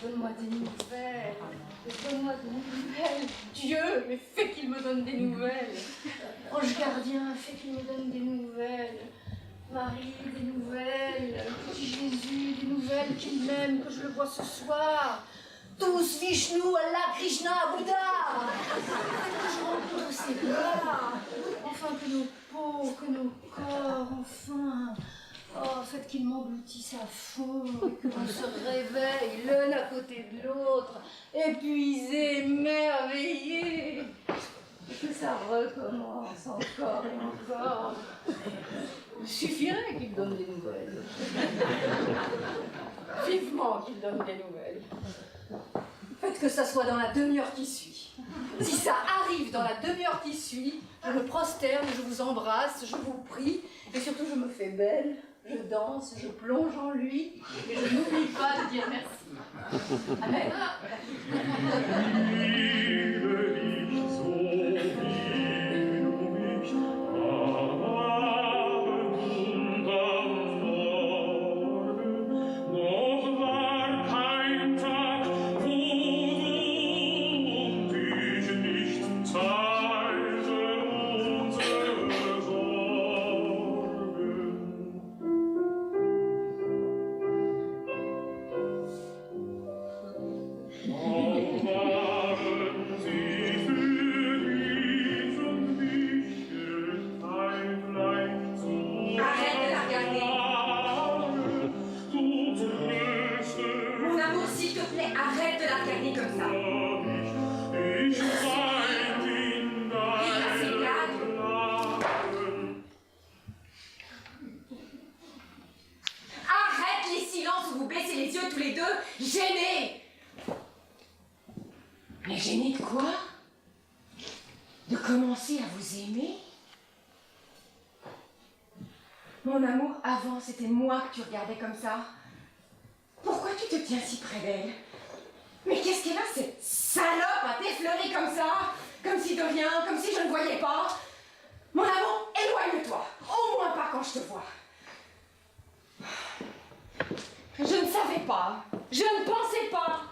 Donne-moi des nouvelles. Donne-moi des nouvelles. Dieu, mais fais qu'il me donne des nouvelles. Ange gardien, fais qu'il me donne des nouvelles. Marie, des nouvelles. Petit Jésus, des nouvelles qu'il m'aime, que je le vois ce soir. Tous, Vishnu, Allah, Krishna, Bouddha. Que je rencontre ces bras. Enfin, que nos peaux, que nos corps, enfin. Oh, faites qu'ils m'engloutissent à fond et qu'on se réveille l'un à côté de l'autre, épuisés, émerveillés. Et que ça recommence encore et encore. Il suffirait qu'il donne des nouvelles. Vivement qu'il donne des nouvelles. Faites que ça soit dans la demi-heure qui suit. Si ça arrive dans la demi-heure qui suit, je me prosterne, je vous embrasse, je vous prie, et surtout je me fais belle, je danse, je plonge en lui, et je n'oublie pas de dire merci. Amen. commencé à vous aimer? Mon amour, avant, c'était moi que tu regardais comme ça. Pourquoi tu te tiens si près d'elle? Mais qu'est-ce qu'elle a, cette salope, à t'effleurer comme ça? Comme si de rien, comme si je ne voyais pas. Mon amour, éloigne-toi. Au moins pas quand je te vois. Je ne savais pas. Je ne pensais pas.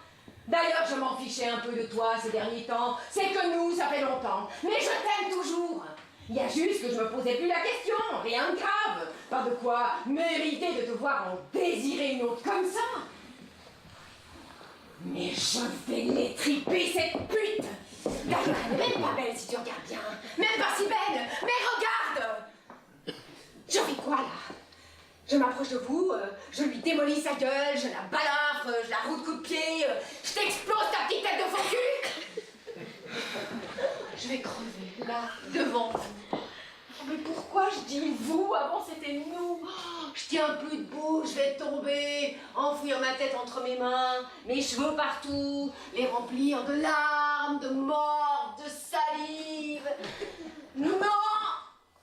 D'ailleurs, je m'en fichais un peu de toi ces derniers temps. C'est que nous, ça fait longtemps. Mais je t'aime toujours. Il y a juste que je me posais plus la question. Rien de grave. Pas de quoi mériter de te voir en désirer une autre comme ça. Mais je vais l'étriper, cette pute. D'ailleurs, elle n'est même pas belle si tu regardes bien. Même pas si belle. Mais regarde. Je fais quoi, là? Je m'approche de vous, je lui démolis sa gueule, je la balafre, je la roue de coups de pied, je t'explose ta petite tête de faux cul. Je vais crever, là, devant vous. Mais pourquoi je dis vous? Avant c'était nous. Oh, je tiens plus debout, je vais tomber, enfouir ma tête entre mes mains, mes cheveux partout, les remplir de larmes, de morts, de salive. Non,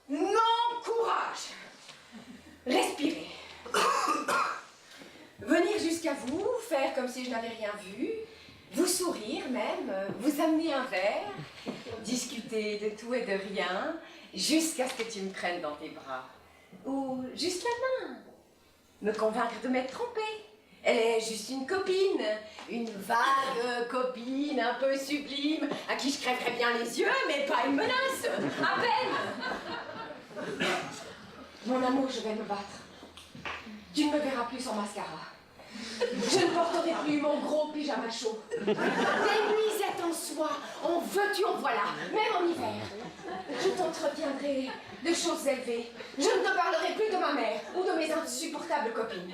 non, courage. Respirez. Venir jusqu'à vous, faire comme si je n'avais rien vu, vous sourire même, vous amener un verre, discuter de tout et de rien, jusqu'à ce que tu me prennes dans tes bras. Ou juste la main. Me convaincre de m'être trompée. Elle est juste une copine, une vague copine un peu sublime, à qui je crèverais bien les yeux, mais pas une menace, à peine. Mon amour, je vais me battre. Tu ne me verras plus sans mascara. Je ne porterai plus mon gros pyjama chaud. Des nuisettes en soie, en veux-tu, en voilà, même en hiver. Je t'entretiendrai de choses élevées. Je ne te parlerai plus de ma mère ou de mes insupportables copines.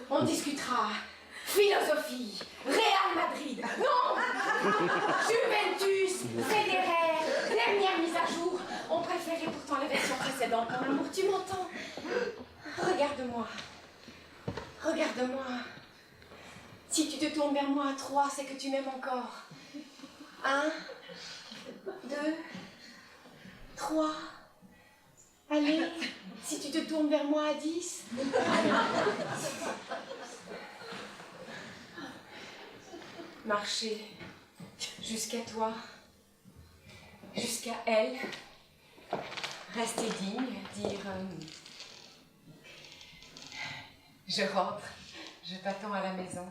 On discutera philosophie, Real Madrid, non, Juventus, Federer, dernière mise à jour. On préférait pourtant les versions précédentes. Mon amour, tu m'entends? Regarde-moi. Regarde-moi. Si tu te tournes vers moi à 3, c'est que tu m'aimes encore. 1, 2, 3. Allez, si tu te tournes vers moi à 10. Marcher jusqu'à toi, jusqu'à elle. Rester digne, dire je rentre, je t'attends à la maison.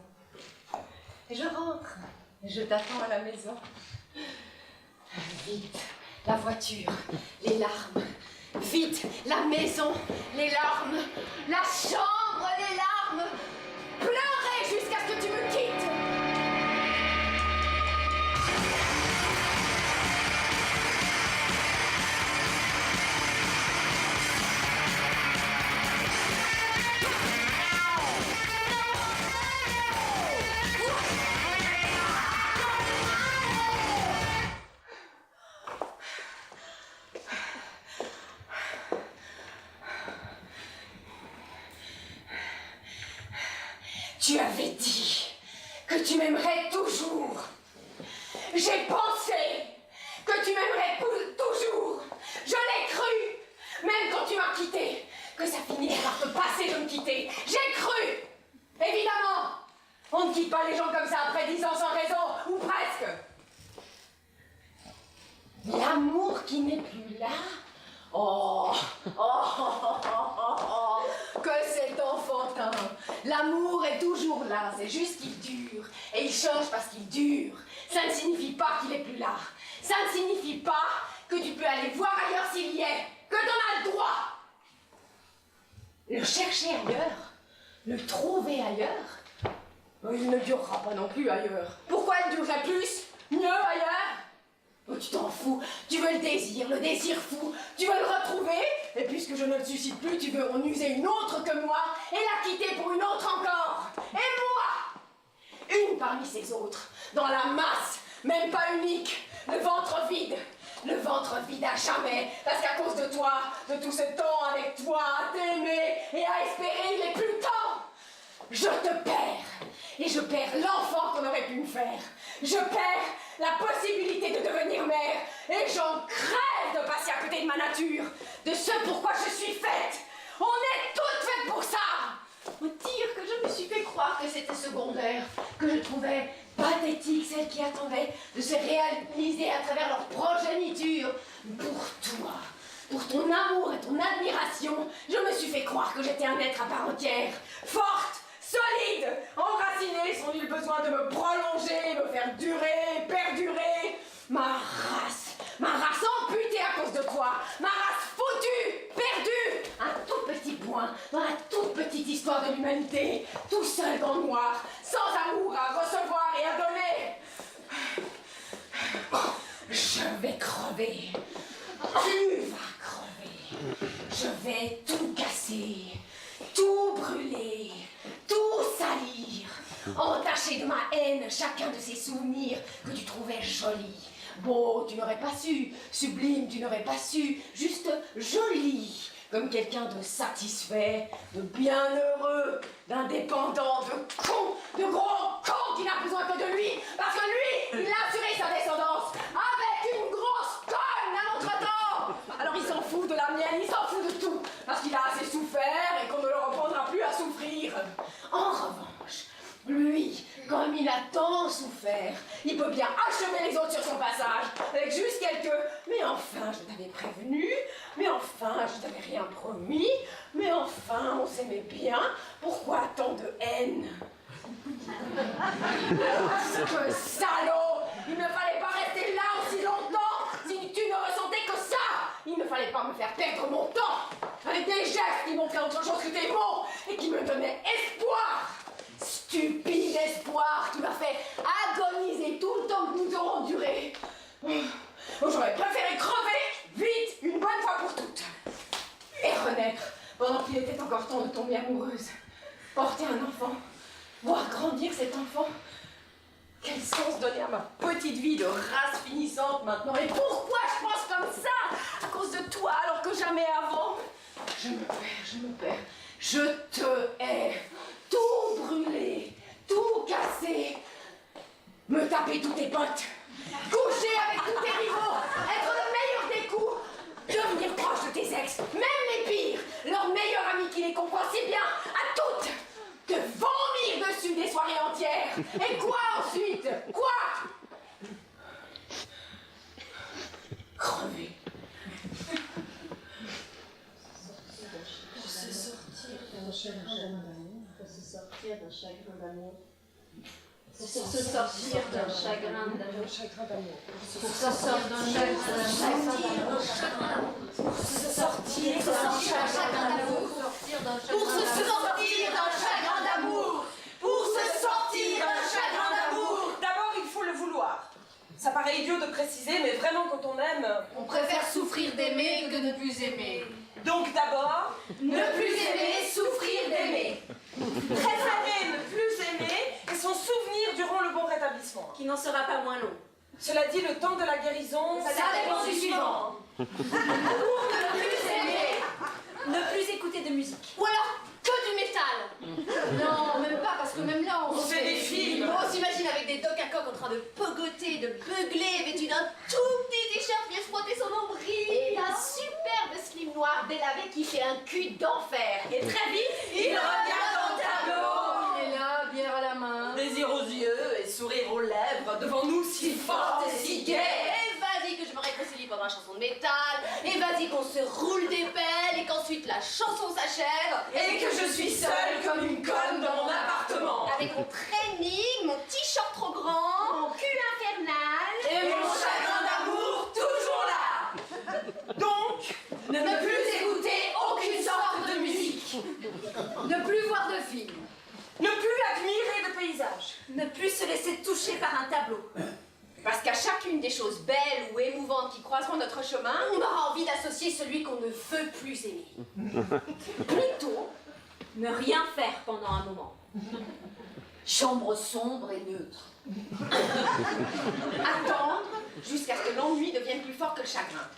Je rentre, je t'attends à la maison. Vite, la voiture, les larmes. Vite, la maison, les larmes. La chambre, les larmes. Pleurez jusqu'à ce que tu me quittes. Tu avais dit que tu m'aimerais toujours. J'ai pensé que tu m'aimerais toujours. Je l'ai cru, même quand tu m'as quitté, que ça finirait par te passer de me quitter. J'ai cru. Évidemment, on ne quitte pas les gens comme ça après 10 ans sans raison, ou presque. L'amour qui n'est plus là. Oh, que c'est enfantin. L'amour est toujours là, c'est juste qu'il dure. Et il change parce qu'il dure. Ça ne signifie pas qu'il est plus là. Ça ne signifie pas que tu peux aller voir ailleurs s'il y est. Que t'en as le droit. Le chercher ailleurs, le trouver ailleurs, il ne durera pas non plus ailleurs. Pourquoi il durerait plus, mieux ailleurs? Oh, tu t'en fous, tu veux le désir fou, tu veux le retrouver, et puisque je ne le suscite plus, tu veux en user une autre que moi, et la quitter pour une autre encore. Et moi, une parmi ces autres, dans la masse, même pas unique, le ventre vide à jamais, parce qu'à cause de toi, de tout ce temps avec toi, à t'aimer et à espérer, il n'est plus le temps. Je te perds, et je perds l'enfant qu'on aurait pu me faire. Je perds la possibilité de devenir mère. Et j'en crève de passer à côté de ma nature, de ce pourquoi je suis faite. On est toutes faites pour ça. Faut dire que je me suis fait croire que c'était secondaire, que je trouvais pathétique celles qui attendaient de se réaliser à travers leur progéniture. Pour toi, pour ton amour et ton admiration, je me suis fait croire que j'étais un être à part entière, forte, solide, enracinée, sans nul besoin de me prolonger, me faire durer, perdurer. Ma race amputée à cause de toi, ma race foutue, perdue, un tout petit point dans la toute petite histoire de l'humanité, tout seul dans le noir, sans amour à recevoir et à donner. Je vais crever, tu vas crever, je vais tout casser, tout brûler, tout salir, entacher de ma haine chacun de ces souvenirs que tu trouvais jolis. Beau, tu n'aurais pas su, sublime, tu n'aurais pas su, juste joli, comme quelqu'un de satisfait, de bienheureux, d'indépendant, de con, de gros con qui n'a besoin que de lui, parce que lui, il a assuré sa descendance avec une grosse conne à notre temps. Alors il s'en fout de la mienne, il s'en fout de tout, parce qu'il a assez souffert et qu'on ne le reprendra plus à souffrir. En revanche, lui, comme il a tant souffert, il peut bien achever les autres sur son passage, avec juste quelques « mais enfin, je t'avais prévenu »,« mais enfin, je t'avais rien promis »,« mais enfin, on s'aimait bien, pourquoi tant de haine ?» Que salaud! Il ne fallait pas rester là aussi longtemps si tu ne ressentais que ça! Il ne fallait pas me faire perdre mon temps avec des gestes qui montraient autre chose que des mots et qui me donnaient espoir! Stupide espoir qui m'a fait agoniser tout le temps que nous aurons duré. J'aurais préféré crever vite, une bonne fois pour toutes. Et renaître pendant qu'il était encore temps de tomber amoureuse. Porter un enfant, voir grandir cet enfant. Quel sens donner à ma petite vie de race finissante maintenant? Et pourquoi je pense comme ça? À cause de toi alors que jamais avant. Je me perds. Je te hais. Tout brûler, tout casser, me taper tous tes potes, coucher avec tous tes rivaux, être le meilleur des coups, devenir proche de tes ex, même les pires, leur meilleur ami qui les comprend si bien, à toutes, te vomir dessus des soirées entières. Et quoi ensuite? Quoi? Crever. Pour se sortir d'un chagrin d'amour. Pour se sortir d'un chagrin d'amour. Pour se sortir d'un chagrin d'amour. Pour se sortir d'un chagrin d'amour. Pour se sortir d'un chagrin d'amour. Pour se sortir d'un chagrin d'amour. D'abord, il faut le vouloir. Ça paraît idiot de préciser, mais vraiment, quand on aime... On préfère souffrir d'aimer que de ne plus aimer. Donc d'abord, Ne plus aimer, souffrir d'aimer. préférer ne plus aimer et s'en souvenir durant le bon rétablissement. Qui n'en sera pas moins long. Cela dit, le temps de la guérison... Ça dépend du suivant. Pour ne plus aimer, ne plus écouter de musique. Ou alors que du métal. Non, même pas, parce que même là, On fait des films. On s'imagine avec des doc à coq en train de pogoter, de beugler, vêtu d'un tout petit t-shirt, vient se frotter son nombril. Et un superbe slip noir délavé qui fait un cul d'enfer. Et très vite, il revient dans le tableau. il est là, bière à la main. Désir aux yeux et sourire aux lèvres, devant nous si forte et si gaie. Et vas-y que je me réconcilie pendant la chanson de métal. Et vas-y qu'on se roule des pelles et qu'ensuite la chanson s'achève. Et que je suis seule comme une conne dans mon appartement. Avec mon training, mon t-shirt trop grand, mon cul infernal. Et mon chagrin d'amour toujours là. Donc, Ne plus écouter aucune sorte de musique. Ne plus voir de film. ne plus admirer de paysages. Ne plus se laisser toucher par un tableau. Parce qu'à chacune des choses belles ou émouvantes qui croiseront notre chemin, on aura envie d'associer celui qu'on ne veut plus aimer. Plutôt, ne rien faire pendant un moment. Chambre sombre et neutre. Attendre jusqu'à ce que l'ennui devienne plus fort que le chagrin.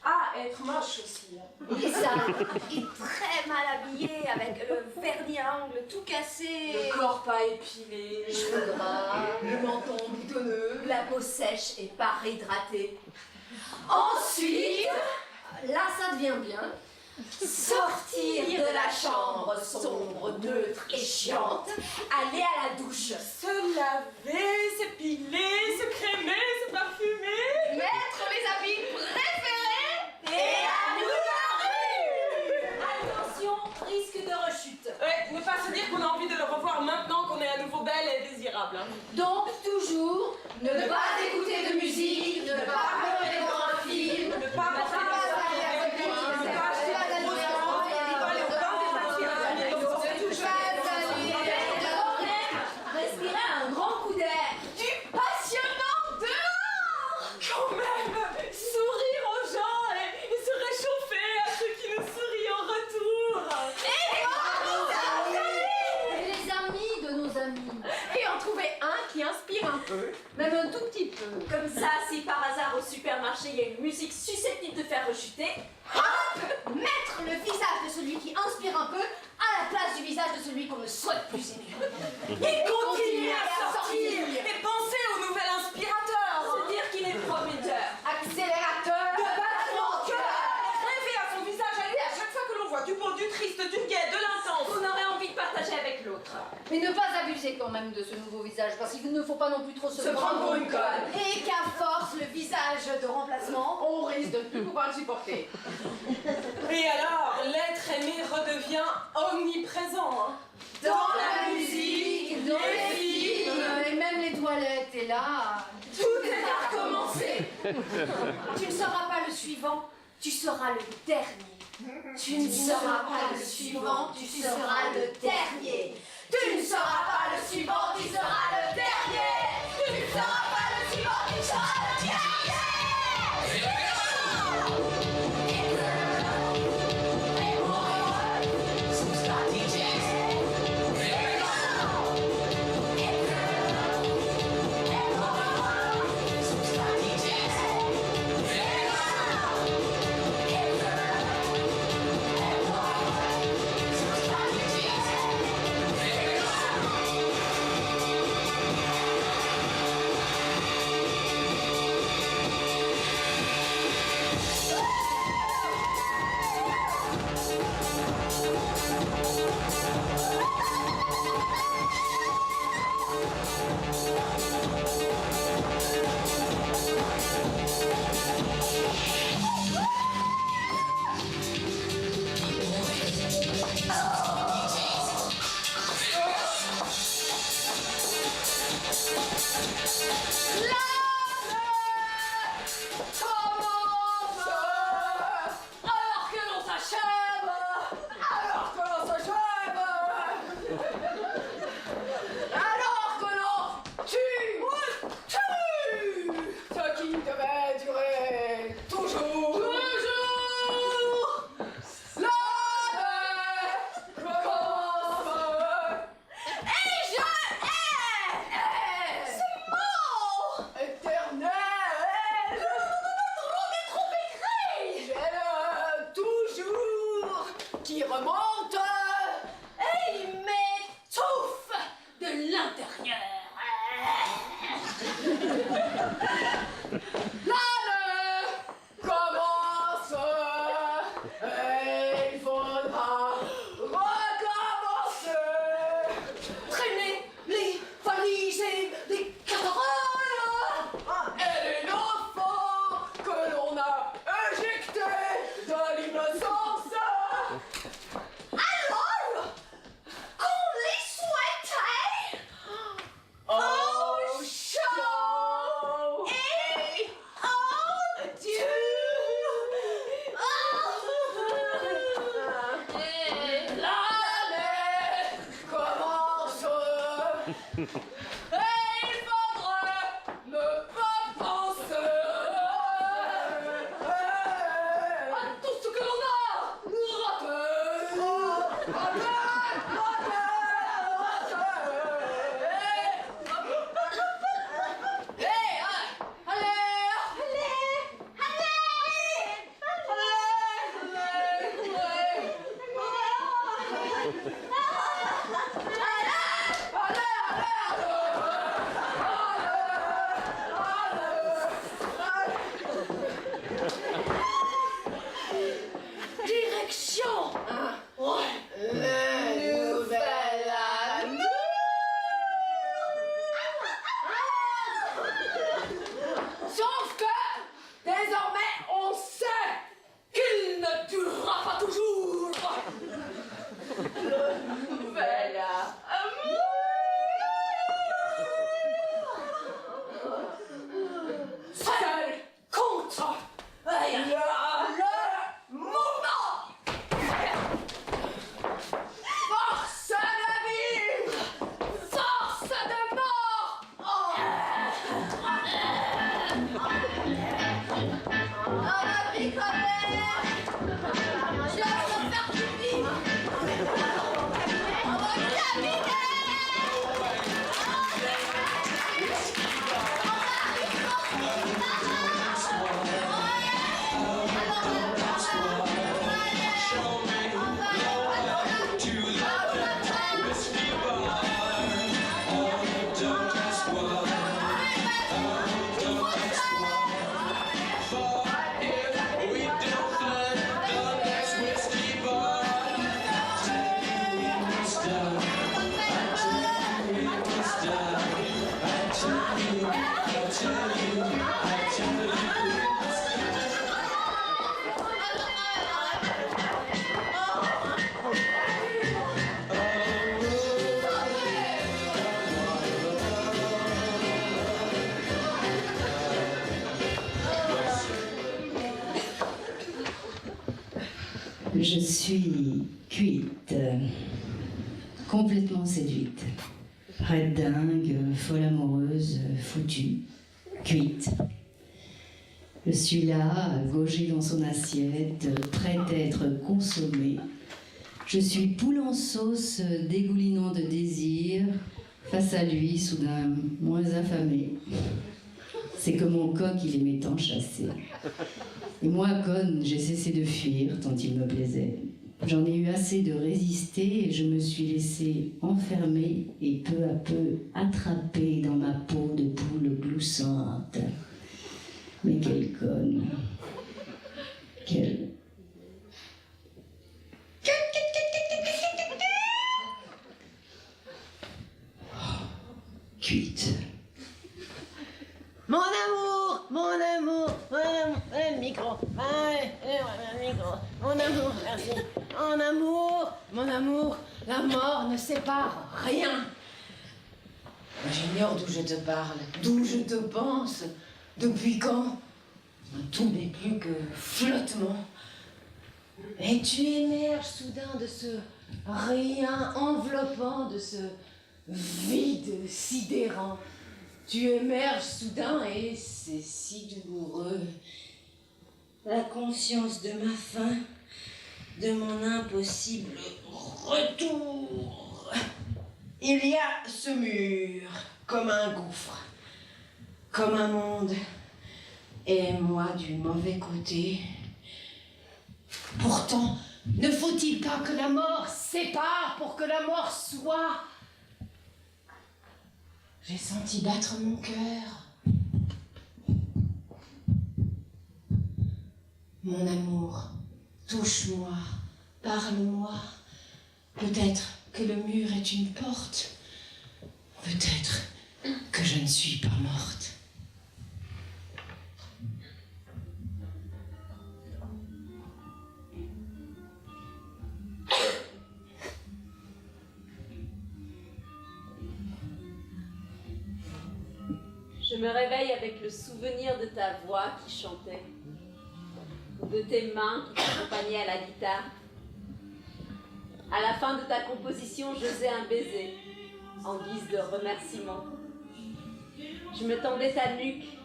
Ah, et être moche aussi. Hein. Il est sale, il est très mal habillé, avec le vernis à ongles tout cassé. Le corps pas épilé. Les cheveux gras, le menton boutonneux, la peau sèche et pas réhydratée. Ensuite, là ça devient bien. Sortir de la chambre sombre, neutre et chiante, aller à la douche. Se laver, s'épiler, se crémer, se parfumer. Mettre les habits préférés et à nous la rue. Attention, risque de rechute. Ouais, ne pas se dire qu'on a envie de le revoir maintenant qu'on est à nouveau belle et désirable. Hein. Donc toujours, ne pas écouter de musique, ne pas pleurer devant un film, Ne pas porter pas aller à la ne pas acheter de grosses robes, ne pas aller au bain des respirer un grand coup d'air, du passionnant dehors. quand même, sourire aux gens et se réchauffer à ceux qui nous sourient en retour. Et les amis de nos amis. Et en trouver un qui inspire un peu, même un tout petit peu. Comme ça, si par hasard au supermarché il y a une musique susceptible de faire rechuter, hop, mettre le visage de celui qui inspire un peu à la place du visage de celui qu'on ne souhaite plus aimer. Et continuer à sortir et penser au nouvel inspirateur. Se dire qu'il est prometteur. Accélérateur De battre mon cœur. Rêver à son visage à lui à chaque fois que l'on voit du beau, du triste, du gai, de l'intense. On aurait envie de partager avec l'autre. Mais ne pas abuser quand même de ce nouveau visage, parce qu'il ne faut pas non plus trop se prendre pour une conne. Et qu'à force, le visage de remplacement, on risque de ne plus pouvoir le supporter. Et alors, l'être aimé redevient omniprésent. Hein. dans la musique, dans les films, Et même les toilettes, et là... tout est à recommencer. Tu ne seras pas le suivant, tu seras le dernier. Tu ne seras pas le suivant, tu seras le dernier. Tu ne seras pas le suivant, tu seras le dernier. Tu ne seras pas le suivant, tu seras le dernier. Direction. Ouais. Le nouvel amour. Sauf que désormais on sait qu'il ne durera pas toujours. Le nouvel amour. Seul contre le mouvement. Force de vivre, force de mort. On a picolé. Je vais refaire du vivre. On va cabiner. Je suis cuite, complètement séduite, raide dingue, folle amoureuse, foutue, cuite. Je suis là, gaugée dans son assiette, prête à être consommée. Je suis poule en sauce, dégoulinant de désir, face à lui, soudain moins affamée. C'est comme mon coq, il aimait tant chasser. Et moi, conne, j'ai cessé de fuir tant il me plaisait. J'en ai eu assez de résister et je me suis laissée enfermer et peu à peu attraper dans ma peau de poule gloussante. Mais quelle conne. Quelle... Cuite. Mon amour, mon amour, mon amour, le micro, le micro, mon amour, merci, Mon amour, la mort ne sépare rien. J'ignore d'où je te parle, d'où je te pense, depuis quand. Tout n'est plus que flottement. Et tu émerges soudain de ce rien enveloppant, de ce vide sidérant. Tu émerges soudain et c'est si douloureux. La conscience de ma faim, de mon impossible retour. Il y a ce mur, comme un gouffre, comme un monde, et moi du mauvais côté. Pourtant, ne faut-il pas que la mort sépare pour que la mort soit? J'ai senti battre mon cœur. Mon amour, touche-moi, parle-moi. Peut-être que le mur est une porte. Peut-être que je ne suis pas morte. Je me réveille avec le souvenir de ta voix qui chantait, de tes mains qui t'accompagnaient à la guitare. À la fin de ta composition, j'osais un baiser, en guise de remerciement. Je me tendais ta nuque,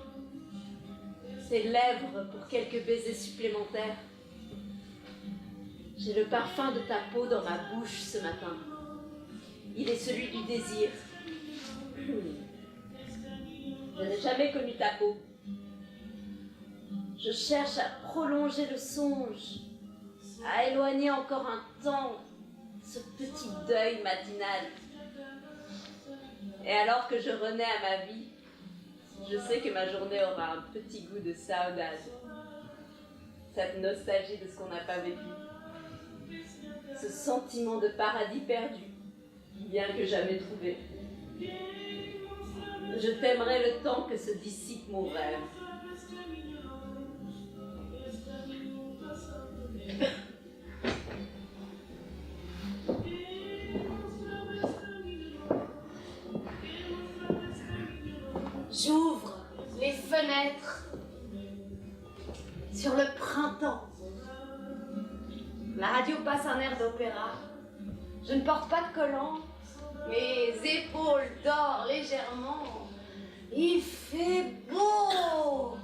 tes lèvres pour quelques baisers supplémentaires. J'ai le parfum de ta peau dans ma bouche ce matin. Il est celui du désir. Je n'ai jamais connu ta peau. Je cherche à prolonger le songe, à éloigner encore un temps ce petit deuil matinal. Et alors que je renais à ma vie, je sais que ma journée aura un petit goût de saudade. Cette nostalgie de ce qu'on n'a pas vécu. Ce sentiment de paradis perdu, bien que jamais trouvé. Je t'aimerai le temps que se dissipe mon rêve. J'ouvre les fenêtres sur le printemps. La radio passe un air d'opéra. Je ne porte pas de collant. Mes épaules dorent légèrement. Il fait beau.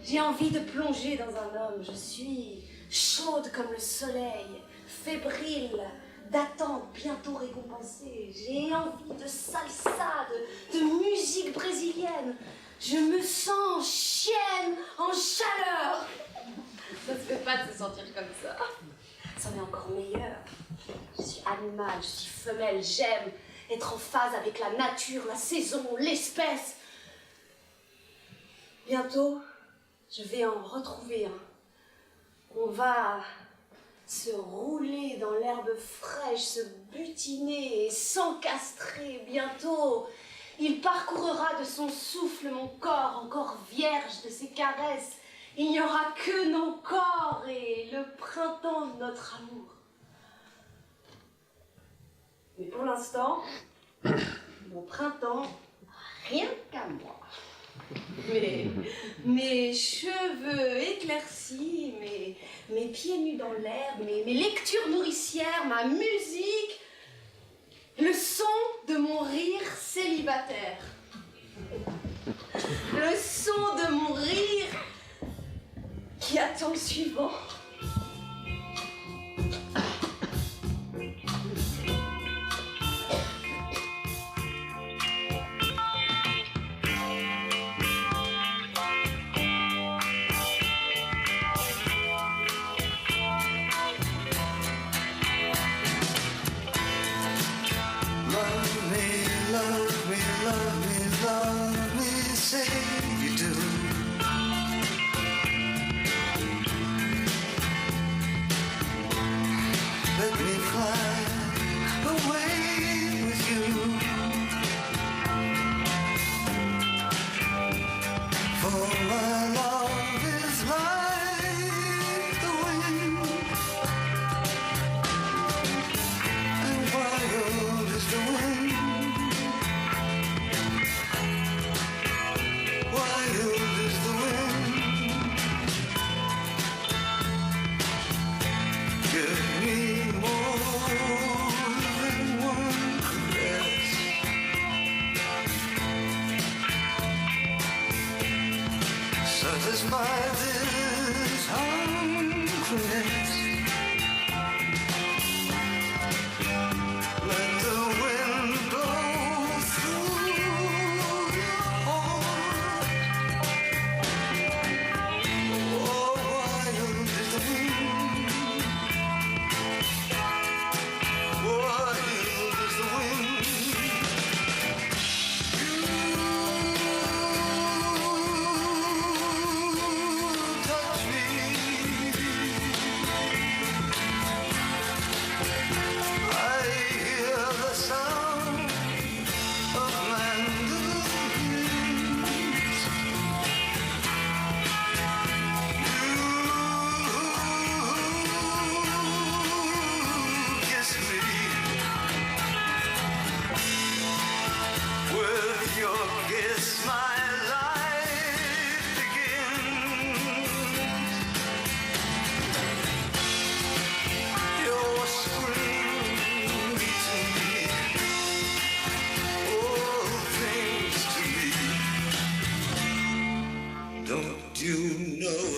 J'ai envie de plonger dans un homme. Je suis chaude comme le soleil, fébrile, d'attente bientôt récompensée. J'ai envie de salsa, de musique brésilienne. Je me sens chienne en chaleur. Ça se fait pas de se sentir comme ça. C'en est encore meilleur. Je suis animale, je suis femelle, j'aime être en phase avec la nature, la saison, l'espèce. Bientôt, je vais en retrouver un. On va se rouler dans l'herbe fraîche, se butiner et s'encastrer. Bientôt, il parcourra de son souffle mon corps, encore vierge de ses caresses. Il n'y aura que nos corps et le printemps de notre amour. Mais pour l'instant, mon printemps, rien qu'à moi. Mes cheveux éclaircis, mes pieds nus dans l'herbe, mes lectures nourricières, ma musique, le son de mon rire célibataire. Le son de mon rire qui attend le suivant. Don't you know